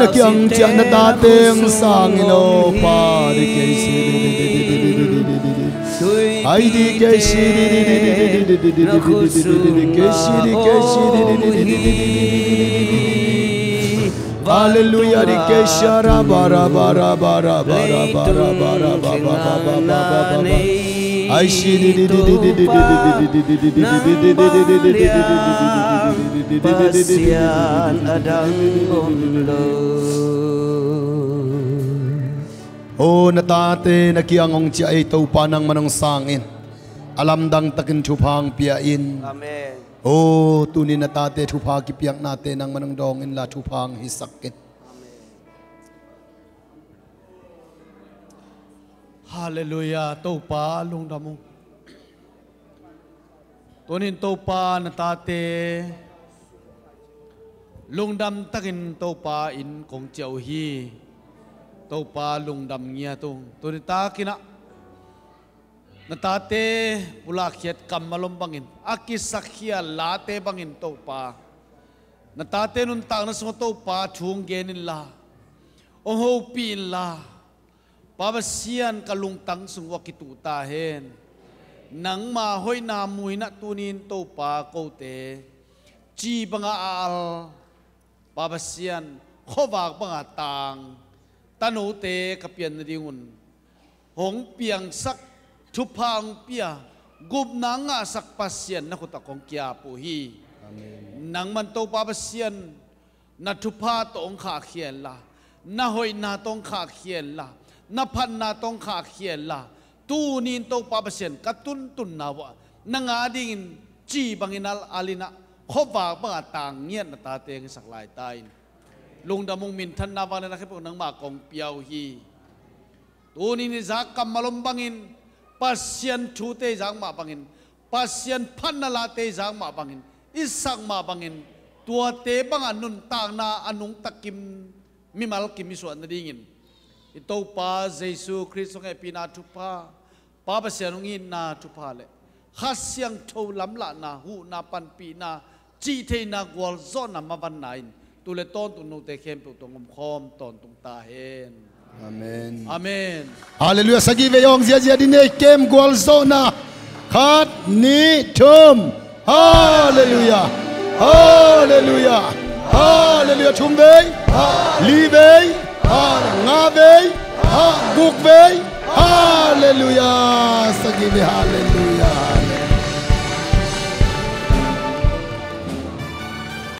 nakiang tiyak natate ang sangin o Pari kesi Ay di kesi Hallelujah di keshara bara bara bara bara bara bara bara Ay shidi pasian adang omlo O natate nakiangong tiya ito panang manong sangin alamdang takin chupang piyain amen O tunin natate chupa kipiyak natin ang manong dongin la chupang hisakit Hallelujah. Taupa lung damo. Tunin taupa natate. Lung dam takin taupa in kong chiao hi. Taupa lung dam ngia tung. Tunin takina. Natate pulakiat kam malombangin. Akisakya late bangin taupa. Natate nun tang na sungo taupa chung genin la. Ong hopin la. Pabasian kalungtang sungwa kitutahin. Nang mahoy namuy na tunin taupa kote. Chi banga al. Pabasian kovag banga tang. Tanote kapian na dingun. Hong piang sak tupang pia. Gub na nga sak pasyan na kutakong kiapuhi. Nang mantaw pabasian na tupa toong kakien la. Nahoy na tong kakien la. Napan na tong kakien la. Tunin to pabasian katuntun nawa. Nangadingin chi banginal alina. Kovag banga tang yan na tateng saklay tayo. Lung damong mintan na ba na nakipag ng makong piyaw hi. Tunin ni Zakam malombangin. Pasyan chute zang mabangin. Pasyan panalate zang mabangin. Isang mabangin. Tuwate bang anun tang na anong takim mimal kimisuan na dingin. Ito pa Jesu Kristo nga pinatupa. Papasyanungin na tupale. Hasyang chow lamla na hu na panpi na chite na gwal zon na mabanain. Tuleton tunute kempe utong umkom ton tung tahen. Amen. Amen. Hallelujah. Sagi veyong zia dine kem gwal zona. Kat ni tum. Hallelujah. Hallelujah. Hallelujah. Tumvei. Livei. Ngavei. Gukvei. Hallelujah. Sagi ve hallelujah.